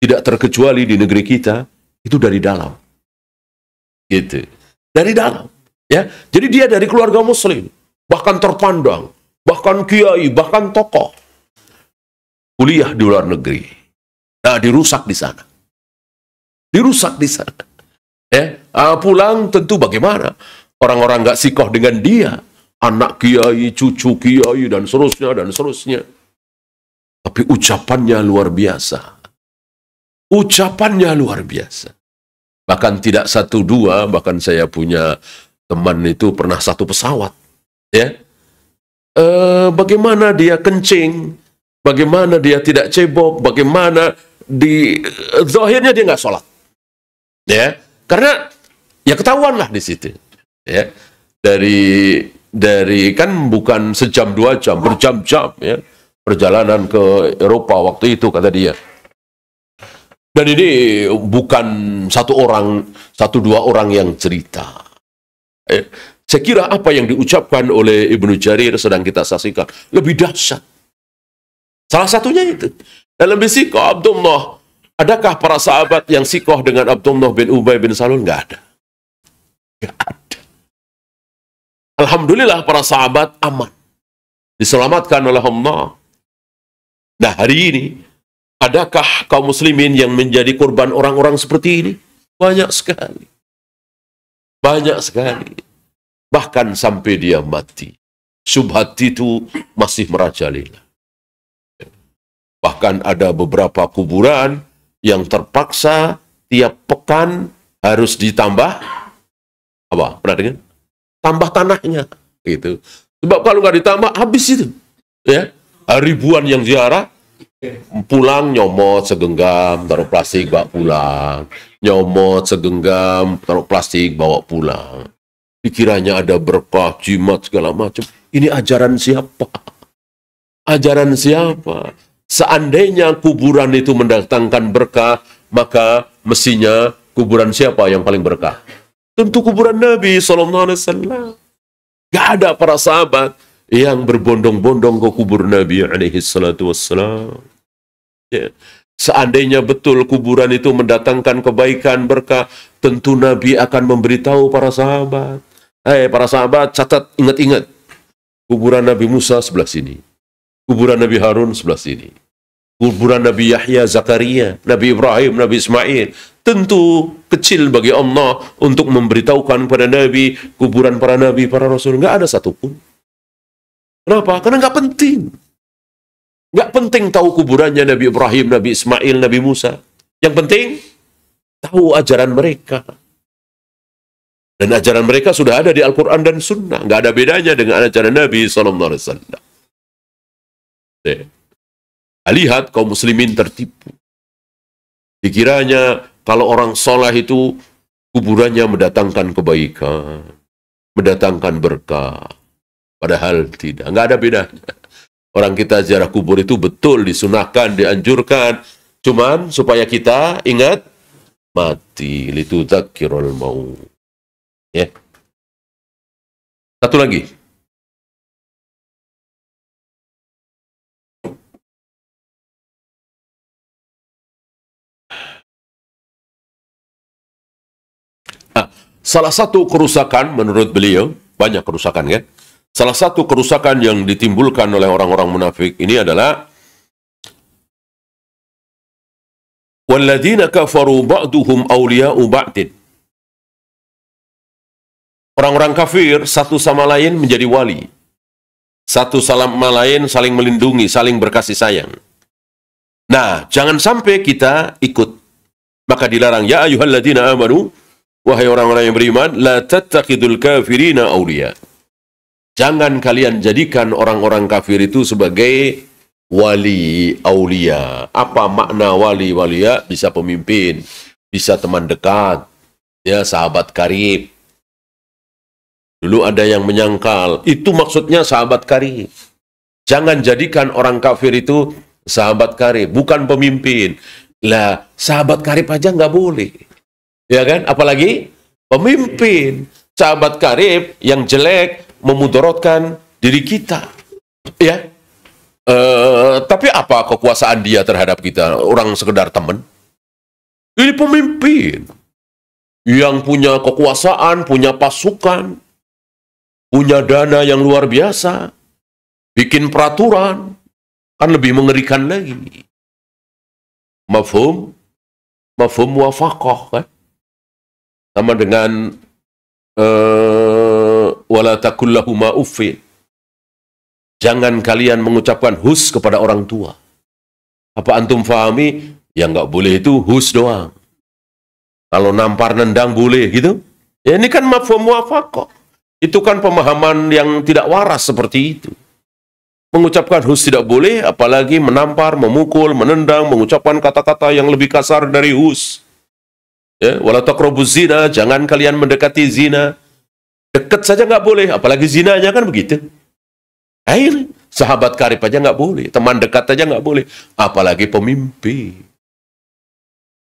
tidak terkecuali di negeri kita, itu dari dalam. Gitu. Dari dalam. Ya, jadi dia dari keluarga muslim, bahkan terpandang, bahkan kiai, bahkan tokoh. Kuliah di luar negeri. Nah, dirusak di sana. Dirusak di sana. Ya, pulang tentu bagaimana? Orang-orang nggak sikoh dengan dia. Anak kiai, cucu kiai, dan seterusnya, dan seterusnya. Tapi ucapannya luar biasa. Ucapannya luar biasa. Bahkan tidak satu dua, bahkan saya punya teman itu pernah satu pesawat. Ya, bagaimana dia kencing, bagaimana dia tidak cebok, bagaimana di zahirnya dia nggak sholat. Ya, karena ya ketahuan lah di situ. Ya, dari kan bukan sejam dua jam, berjam-jam ya perjalanan ke Eropa waktu itu kata dia. Dan ini bukan satu dua orang yang cerita. Saya kira apa yang diucapkan oleh Ibnu Jarir sedang kita saksikan lebih dahsyat. Salah satunya itu. Dalam sikoh Abdullah, adakah para sahabat yang sikoh dengan Abdullah bin Ubay bin Salul? Nggak ada. Nggak ada. Alhamdulillah para sahabat aman. Diselamatkan oleh Allah. Nah, hari ini adakah kaum muslimin yang menjadi korban orang-orang seperti ini? Banyak sekali. Banyak sekali. Bahkan sampai dia mati. Syubhat itu masih merajalela. Bahkan ada beberapa kuburan yang terpaksa tiap pekan harus ditambah apa? Pernah dengar? Tambah tanahnya. Gitu. Sebab kalau nggak ditambah, habis itu. Ya. Ribuan yang ziarah, pulang nyomot segenggam, taruh plastik bawa pulang. Nyomot segenggam, taruh plastik bawa pulang. Dikiranya ada berkah, jimat segala macam. Ini ajaran siapa? Ajaran siapa? Seandainya kuburan itu mendatangkan berkah, maka mestinya kuburan siapa yang paling berkah? Tentu kuburan Nabi SAW. Gak ada para sahabat yang berbondong-bondong ke kubur Nabi SAW. Ya. Seandainya betul kuburan itu mendatangkan kebaikan berkah, tentu Nabi akan memberitahu para sahabat. Para sahabat, catat, ingat-ingat. Kuburan Nabi Musa sebelah sini. Kuburan Nabi Harun sebelah sini. Kuburan Nabi Yahya, Zakaria, Nabi Ibrahim, Nabi Ismail. Tentu kecil bagi Allah untuk memberitahukan kepada Nabi kuburan para Nabi, para Rasul. Nggak ada satupun. Kenapa? Karena nggak penting. Nggak penting tahu kuburannya Nabi Ibrahim, Nabi Ismail, Nabi Musa. Yang penting tahu ajaran mereka. Dan ajaran mereka sudah ada di Al-Quran dan Sunnah. Nggak ada bedanya dengan ajaran Nabi SAW. Lihat kaum muslimin tertipu. Dikiranya kalau orang soleh itu kuburannya mendatangkan kebaikan, mendatangkan berkah. Padahal tidak, nggak ada bedanya. Orang kita ziarah kubur itu betul disunahkan, dianjurkan. Cuman supaya kita ingat mati, litudzakirul maut. Ya. Satu lagi. Salah satu kerusakan menurut beliau, banyak kerusakan kan? Salah satu kerusakan yang ditimbulkan oleh orang-orang munafik ini adalah walladzina kafaru ba'duhum awliya'u ba'din. Orang-orang kafir satu sama lain menjadi wali. Satu sama lain saling melindungi, saling berkasih sayang. Nah, jangan sampai kita ikut. Maka dilarang, ya ayyuhalladzina amanu, wahai orang-orang yang beriman, la tattakhidul kafirina awliya. Jangan kalian jadikan orang-orang kafir itu sebagai wali, aulia. Apa makna wali, walia? Bisa pemimpin, bisa teman dekat, ya sahabat karib. Dulu ada yang menyangkal, itu maksudnya sahabat karib. Jangan jadikan orang kafir itu sahabat karib, bukan pemimpin. Lah, sahabat karib aja nggak boleh. Ya kan? Apalagi pemimpin. Sahabat karib yang jelek memudaratkan diri kita. Ya. Tapi apa kekuasaan dia terhadap kita? Orang sekedar teman. Ini pemimpin yang punya kekuasaan, punya pasukan, punya dana yang luar biasa, bikin peraturan, kan lebih mengerikan lagi. Mafhum wafaqah kan? Sama dengan wala taqul lahuma uffin. Jangan kalian mengucapkan hus kepada orang tua. Apa antum fahami? Ya nggak boleh itu hus doang. Kalau nampar nendang boleh gitu. Ya ini kan mafhum wafaqah. Itu kan pemahaman yang tidak waras seperti itu. Mengucapkan hus tidak boleh, apalagi menampar, memukul, menendang, mengucapkan kata-kata yang lebih kasar dari hus. Ya, wala taqrabuz zina, jangan kalian mendekati zina. Dekat saja nggak boleh, apalagi zinanya kan begitu. Air, sahabat karib aja nggak boleh, teman dekat aja nggak boleh, apalagi pemimpin.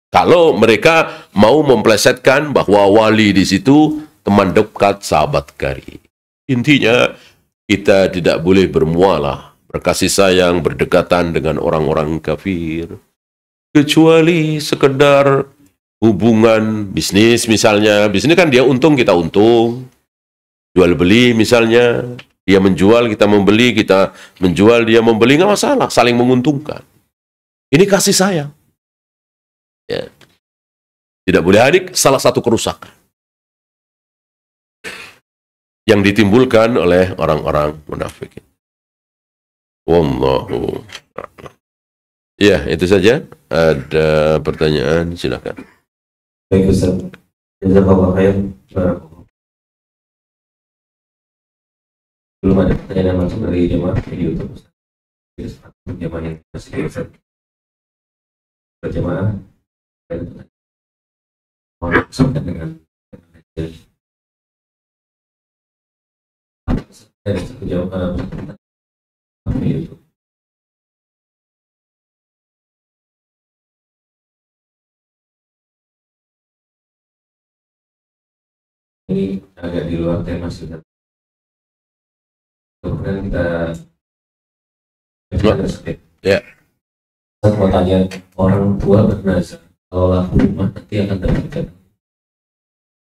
Kalau mereka mau memplesetkan bahwa wali di situ teman dekat sahabat karib. Intinya kita tidak boleh bermualah, berkasih sayang, berdekatan dengan orang-orang kafir. Kecuali sekedar hubungan bisnis misalnya. Bisnis kan dia untung, kita untung. Jual beli misalnya. Dia menjual, kita membeli, kita menjual, dia membeli, nggak masalah. Saling menguntungkan. Ini kasih sayang. Ya. Tidak boleh adik, salah satu kerusakan yang ditimbulkan oleh orang-orang munafik. Wallahu a'lam. Ya, itu saja. Ada pertanyaan, silakan.
Baik, Ustaz. Jazakallahu khairan. Belum ada pertanyaan langsung dari jemaah di YouTube, Ustaz. berjamaah yang masih Ustaz. Berjamaah dan sampai dengan satu jamaah itu. Ini agak di luar tema sudah. Kemudian kita
Ya.
Saya mau tanya, orang tua bernazar kalau laku rumah nanti akan dapatkan.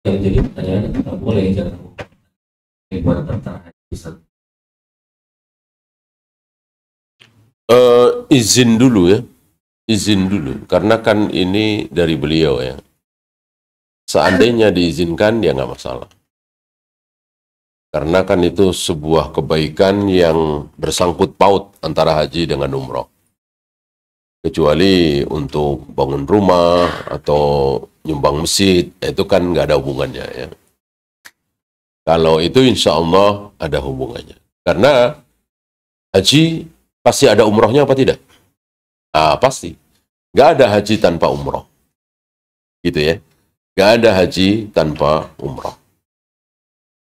Yang jadi pertanyaan, kita boleh jangan buat tentang Islam.
Izin dulu ya, izin dulu, karena kan ini dari beliau ya. Seandainya diizinkan, ya nggak masalah. Karena kan itu sebuah kebaikan yang bersangkut paut antara haji dengan umroh. Kecuali untuk bangun rumah atau nyumbang masjid, itu kan nggak ada hubungannya ya. Kalau itu insya Allah ada hubungannya. Karena haji pasti ada umrohnya apa tidak? Ah, pasti. Nggak ada haji tanpa umroh. Gitu ya. Nggak ada haji tanpa umroh.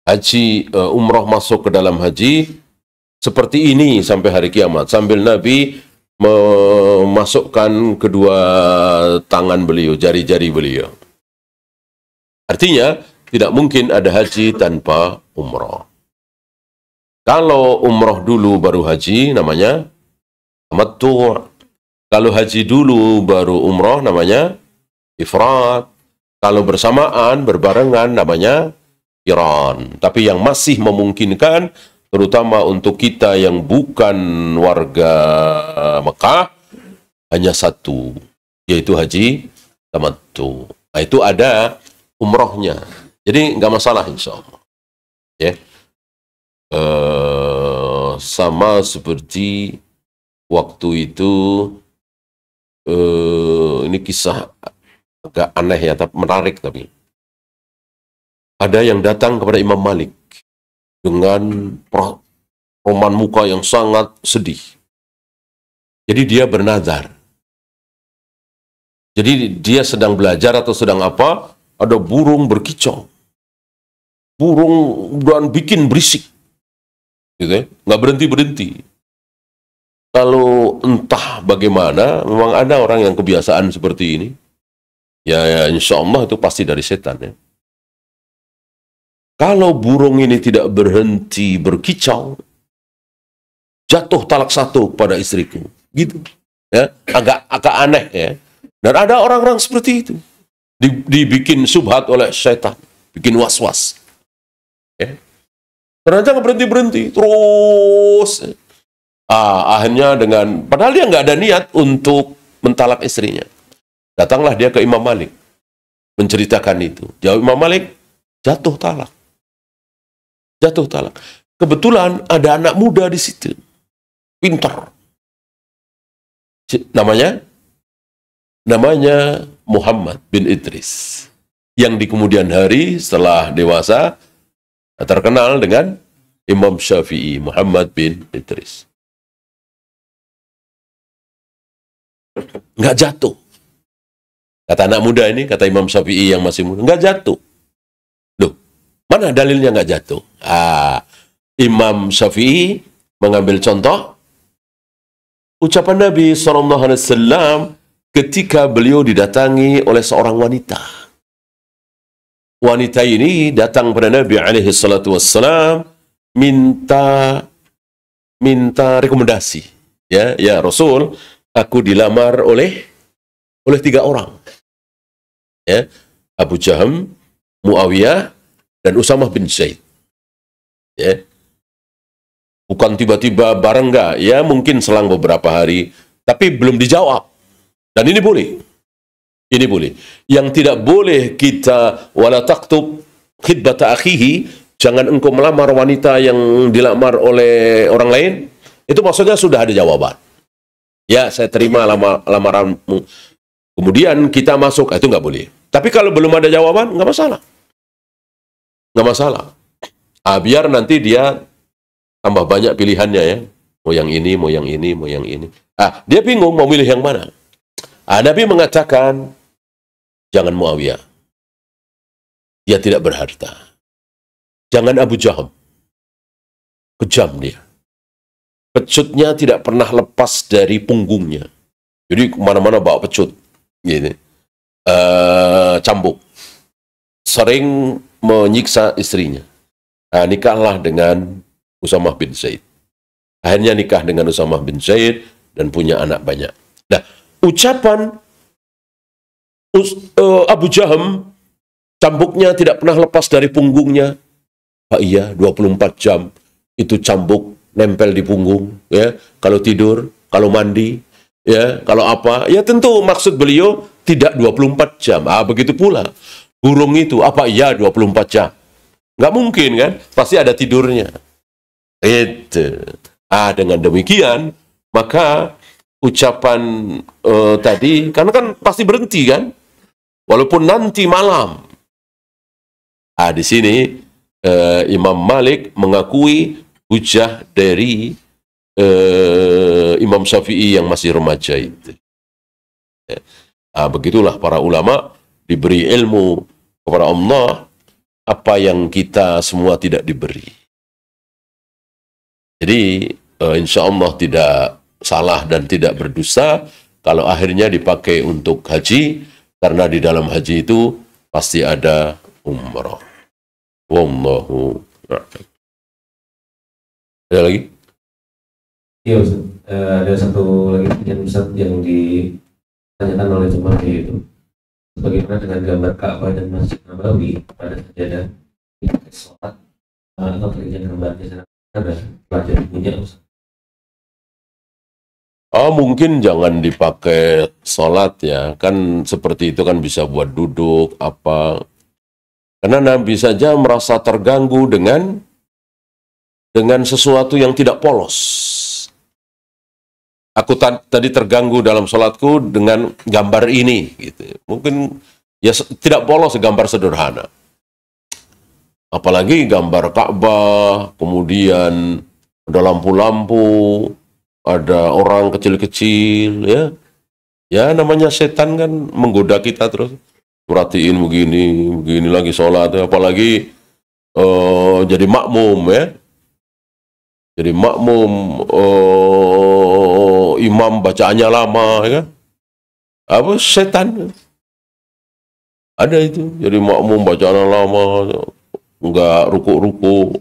Haji, umroh masuk ke dalam haji seperti ini sampai hari kiamat. Sambil Nabi memasukkan kedua tangan beliau, jari-jari beliau. Artinya, tidak mungkin ada haji tanpa umroh. Kalau umroh dulu baru haji, namanya tamattu'. Kalau haji dulu baru umroh, namanya ifrad. Kalau bersamaan, berbarengan, namanya qiran. Tapi yang masih memungkinkan, terutama untuk kita yang bukan warga Mekah, hanya satu, yaitu haji tamattu'. Nah, itu ada umrohnya. Jadi nggak masalah insya Allah. Ya. Sama seperti waktu itu, ini kisah agak aneh ya, tapi menarik tapi. Ada yang datang kepada Imam Malik dengan roman muka yang sangat sedih. Jadi dia bernazar. Jadi dia sedang belajar atau sedang apa, ada burung berkicau. Burung dan bikin berisik. Gitu ya, nggak berhenti-berhenti. Kalau entah bagaimana, memang ada orang yang kebiasaan seperti ini. Ya insya Allah itu pasti dari setan ya. Kalau burung ini tidak berhenti berkicau, jatuh talak satu pada istriku. Gitu. Ya, agak aneh ya. Dan ada orang-orang seperti itu. Dibikin subhat oleh setan. Bikin was-was. Ya. Ternyata nggak berhenti-berhenti. Terus. Akhirnya padahal dia nggak ada niat untuk mentalak istrinya. Datanglah dia ke Imam Malik. Menceritakan itu. Jawab Imam Malik, jatuh talak. Jatuh talak. Kebetulan ada anak muda di situ. Pintar. Namanya Muhammad bin Idris. Yang di kemudian hari setelah dewasa terkenal dengan Imam Syafi'i, Muhammad bin Idris. Nggak jatuh. Kata anak muda ini, kata Imam Syafi'i yang masih muda, nggak jatuh. Loh, mana dalilnya nggak jatuh? Imam Syafi'i mengambil contoh ucapan Nabi SAW ketika beliau didatangi oleh seorang wanita. Wanita ini datang pada Nabi SAW minta rekomendasi. Ya Rasul, aku dilamar oleh 3 orang. Ya, Abu Jaham, Muawiyah, dan Usamah bin Zaid. Ya. Bukan tiba-tiba bareng enggak, ya mungkin selang beberapa hari, tapi belum dijawab. Dan ini boleh. Ini boleh. Yang tidak boleh kita wala taktub khidbata akhihi, jangan engkau melamar wanita yang dilamar oleh orang lain, itu maksudnya sudah ada jawaban. Ya, saya terima lamaranmu. Kemudian kita masuk, itu nggak boleh. Tapi kalau belum ada jawaban, nggak masalah. Nggak masalah. Biar nanti dia tambah banyak pilihannya ya. Mau yang ini, mau yang ini, mau yang ini. Dia bingung mau milih yang mana. Nabi mengatakan, jangan Muawiyah. Dia tidak berharta. Jangan Abu Jaham. Kejam dia. Pecutnya tidak pernah lepas dari punggungnya. Jadi kemana-mana bawa pecut. Gini. Cambuk. Sering menyiksa istrinya. Nikahlah dengan Usamah bin Zaid. Akhirnya nikah dengan Usamah bin Zaid dan punya anak banyak. Nah, ucapan Abu Jaham, cambuknya tidak pernah lepas dari punggungnya. Iya, 24 jam itu cambuk nempel di punggung, ya. Kalau tidur, kalau mandi, ya, kalau apa, ya tentu maksud beliau tidak 24 jam. Begitu pula burung itu, iya 24 jam. Nggak mungkin kan? Pasti ada tidurnya. Itu. Dengan demikian, maka ucapan tadi, karena kan pasti berhenti kan? Walaupun nanti malam. Di sini Imam Malik mengakui hujah dari Imam Syafi'i yang masih remaja itu. Begitulah para ulama diberi ilmu kepada Allah apa yang kita semua tidak diberi. Jadi insya Allah tidak salah dan tidak berdosa kalau akhirnya dipakai untuk haji, karena di dalam haji itu pasti ada umrah. Wallahu a'lam. Ada lagi?
Iya Ustaz. Ada satu lagi pertanyaan Ustaz yang ditanyakan oleh jemaah, yaitu bagaimana dengan gambar Ka'bah dan Masjid Nabawi pada sajadah dipakai sholat atau pekerjaan gambarnya ada pelajaran punya Ustaz?
Mungkin jangan dipakai sholat ya, kan seperti itu kan bisa buat duduk apa. Karena Nabi saja merasa terganggu dengan sesuatu yang tidak polos. Aku tadi terganggu dalam sholatku dengan gambar ini, gitu. Mungkin ya tidak polos, gambar sederhana. Apalagi gambar Ka'bah, kemudian ada lampu-lampu, ada orang kecil-kecil, ya. Ya namanya setan kan menggoda kita terus. Perhatiin begini lagi sholat, apalagi jadi makmum ya. Jadi makmum, imam bacaannya lama, ya. Setan. Ada itu, jadi makmum bacaannya lama, nggak ruku-ruku.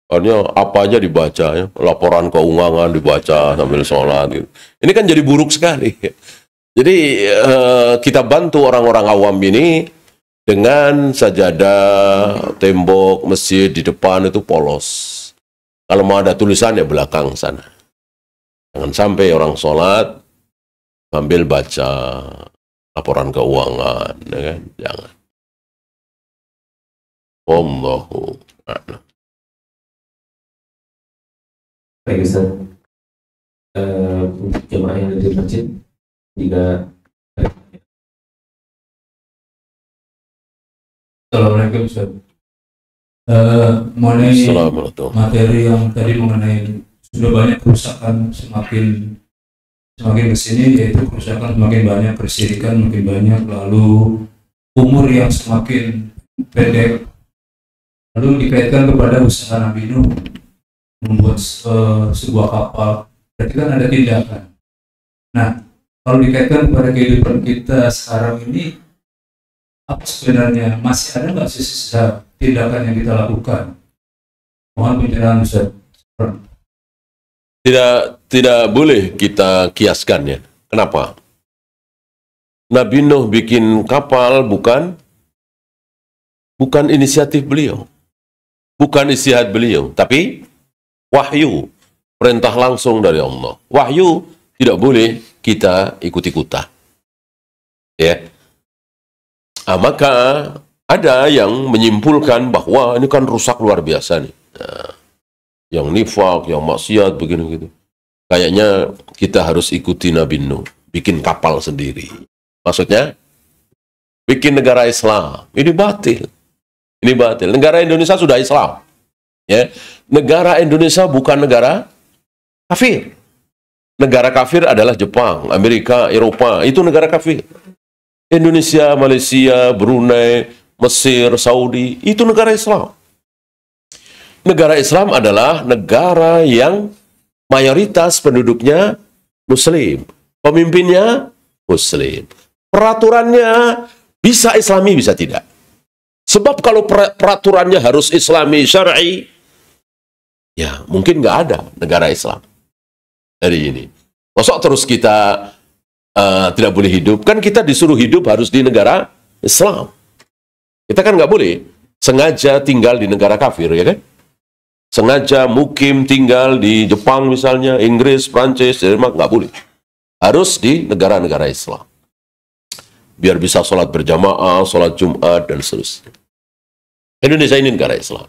Artinya apa aja dibaca, ya. Laporan keuangan dibaca sambil sholat. Gitu. Ini kan jadi buruk sekali. Jadi kita bantu orang-orang awam ini dengan sajadah, tembok, masjid di depan itu polos. Kalau mau ada tulisan ya belakang sana. Jangan sampai orang sholat sambil baca laporan keuangan, ya kan? Jangan. Wallahu a'lam.
Baik Ustaz, untuk jemaah yang ada di masjid, jika
Assalamualaikum Ustaz. Mengenai materi yang tadi mengenai sudah banyak kerusakan semakin kesini, yaitu kerusakan semakin banyak, kesyirikan makin banyak, lalu umur yang semakin pendek, lalu dikaitkan kepada usaha Nabi Nuh membuat sebuah kapal, berarti kan ada tindakan. Nah, kalau dikaitkan kepada kehidupan kita sekarang ini, apa sebenarnya masih ada nggak sisa tindakan yang kita lakukan? Mohon pencerahan Ustaz.
Tidak boleh kita kiaskan ya. Kenapa? Nabi Nuh bikin kapal bukan inisiatif beliau, bukan istihad beliau, tapi wahyu, perintah langsung dari Allah. Wahyu tidak boleh kita ikut-ikutan. Ya. Maka ada yang menyimpulkan bahwa ini kan rusak luar biasa nih. Yang nifak, yang maksiat, begini-gitu. Kayaknya kita harus ikuti Nabi Nuh, bikin kapal sendiri. Maksudnya, bikin negara Islam. Ini batil. Ini batil. Negara Indonesia sudah Islam. Ya. Negara Indonesia bukan negara Kafir. Negara kafir adalah Jepang, Amerika, Eropa. Itu negara kafir. Indonesia, Malaysia, Brunei, Mesir, Saudi. Itu negara Islam. Negara Islam adalah negara yang mayoritas penduduknya Muslim. Pemimpinnya Muslim. Peraturannya bisa Islami, bisa tidak. Sebab kalau peraturannya harus Islami, syar'i, ya mungkin nggak ada negara Islam hari ini. Masa terus kita tidak boleh hidup? Kan kita disuruh hidup harus di negara Islam. Kita kan nggak boleh sengaja tinggal di negara kafir, ya kan? Sengaja mukim tinggal di Jepang misalnya, Inggris, Prancis, Denmark, nggak boleh. Harus di negara-negara Islam. Biar bisa sholat berjamaah, sholat Jumat, dan seterusnya. Indonesia ini negara Islam.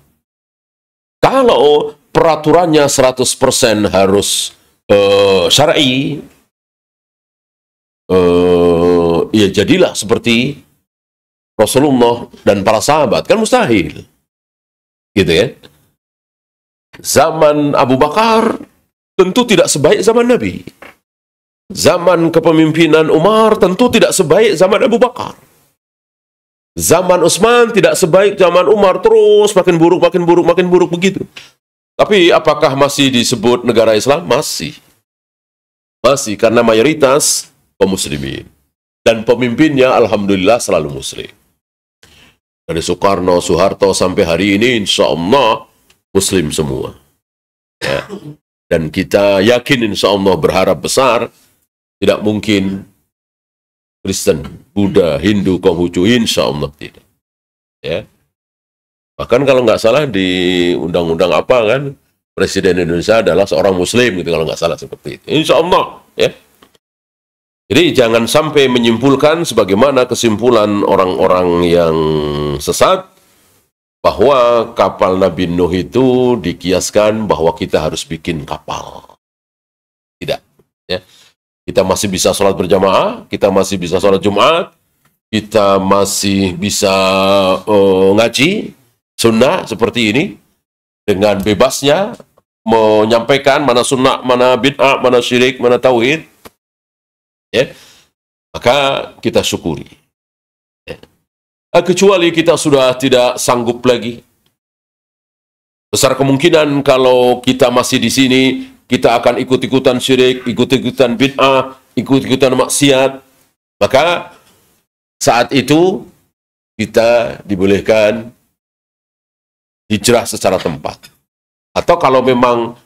Kalau peraturannya 100% harus syar'i, ya jadilah seperti Rasulullah dan para sahabat. Kan mustahil. Gitu ya. Zaman Abu Bakar tentu tidak sebaik zaman Nabi. Zaman kepemimpinan Umar tentu tidak sebaik zaman Abu Bakar. Zaman Utsman tidak sebaik zaman Umar, terus makin buruk, makin buruk, makin buruk begitu. Tapi apakah masih disebut negara Islam? Masih. Masih, karena mayoritas kaum muslimin. Dan pemimpinnya alhamdulillah selalu muslim. Dari Soekarno, Soeharto sampai hari ini insya Allah muslim semua. Ya. Dan kita yakin insya Allah, berharap besar, tidak mungkin Kristen, Buddha, Hindu, Konghucu, insya Allah tidak. Ya. Bahkan kalau nggak salah di undang-undang apa kan, Presiden Indonesia adalah seorang Muslim gitu, kalau nggak salah seperti itu. Insya Allah. Ya. Jadi jangan sampai menyimpulkan sebagaimana kesimpulan orang-orang yang sesat, bahwa kapal Nabi Nuh itu dikiaskan bahwa kita harus bikin kapal. Tidak. Ya. Kita masih bisa sholat berjamaah, kita masih bisa sholat Jumat, kita masih bisa ngaji sunnah seperti ini, dengan bebasnya menyampaikan mana sunnah, mana bid'ah, mana syirik, mana tauhid. Ya. Maka kita syukuri. Ya. Kecuali kita sudah tidak sanggup lagi. Besar kemungkinan kalau kita masih di sini, kita akan ikut-ikutan syirik, ikut-ikutan bid'ah, ikut-ikutan maksiat. Maka saat itu kita dibolehkan hijrah secara tempat. Atau kalau memang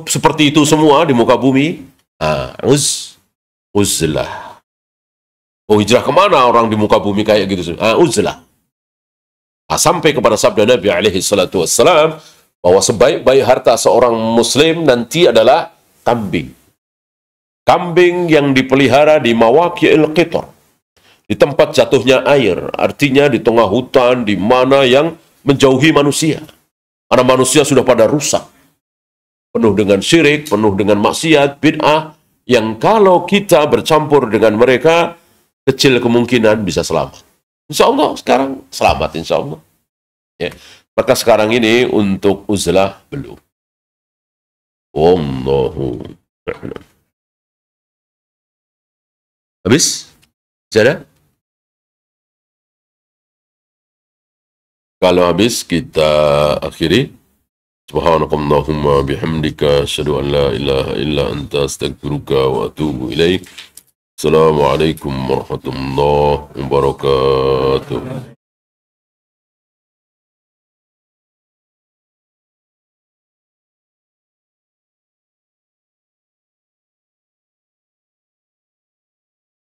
seperti itu semua di muka bumi, uzlah. Oh, hijrah kemana orang di muka bumi kayak gitu? Uzlah. Sampai kepada sabda Nabi alaihi salatu wassalam, bahwa sebaik-baik harta seorang muslim nanti adalah kambing. Kambing yang dipelihara di mawaqi'il qitar, di tempat jatuhnya air, artinya di tengah hutan, di mana yang menjauhi manusia. Karena manusia sudah pada rusak, penuh dengan syirik, penuh dengan maksiat, bid'ah, yang kalau kita bercampur dengan mereka, kecil kemungkinan bisa selamat. Insya Allah sekarang selamat, insya Allah. Ya. Maka sekarang ini untuk uzlah belum. Wallahu a'lam. Habis? Sudah? Kalau habis kita akhiri. Subhanakallahumma bihamdika asyhadu an la ilaha illa anta astaghfiruka wa atubu ilaik. Assalamualaikum warahmatullahi wabarakatuh.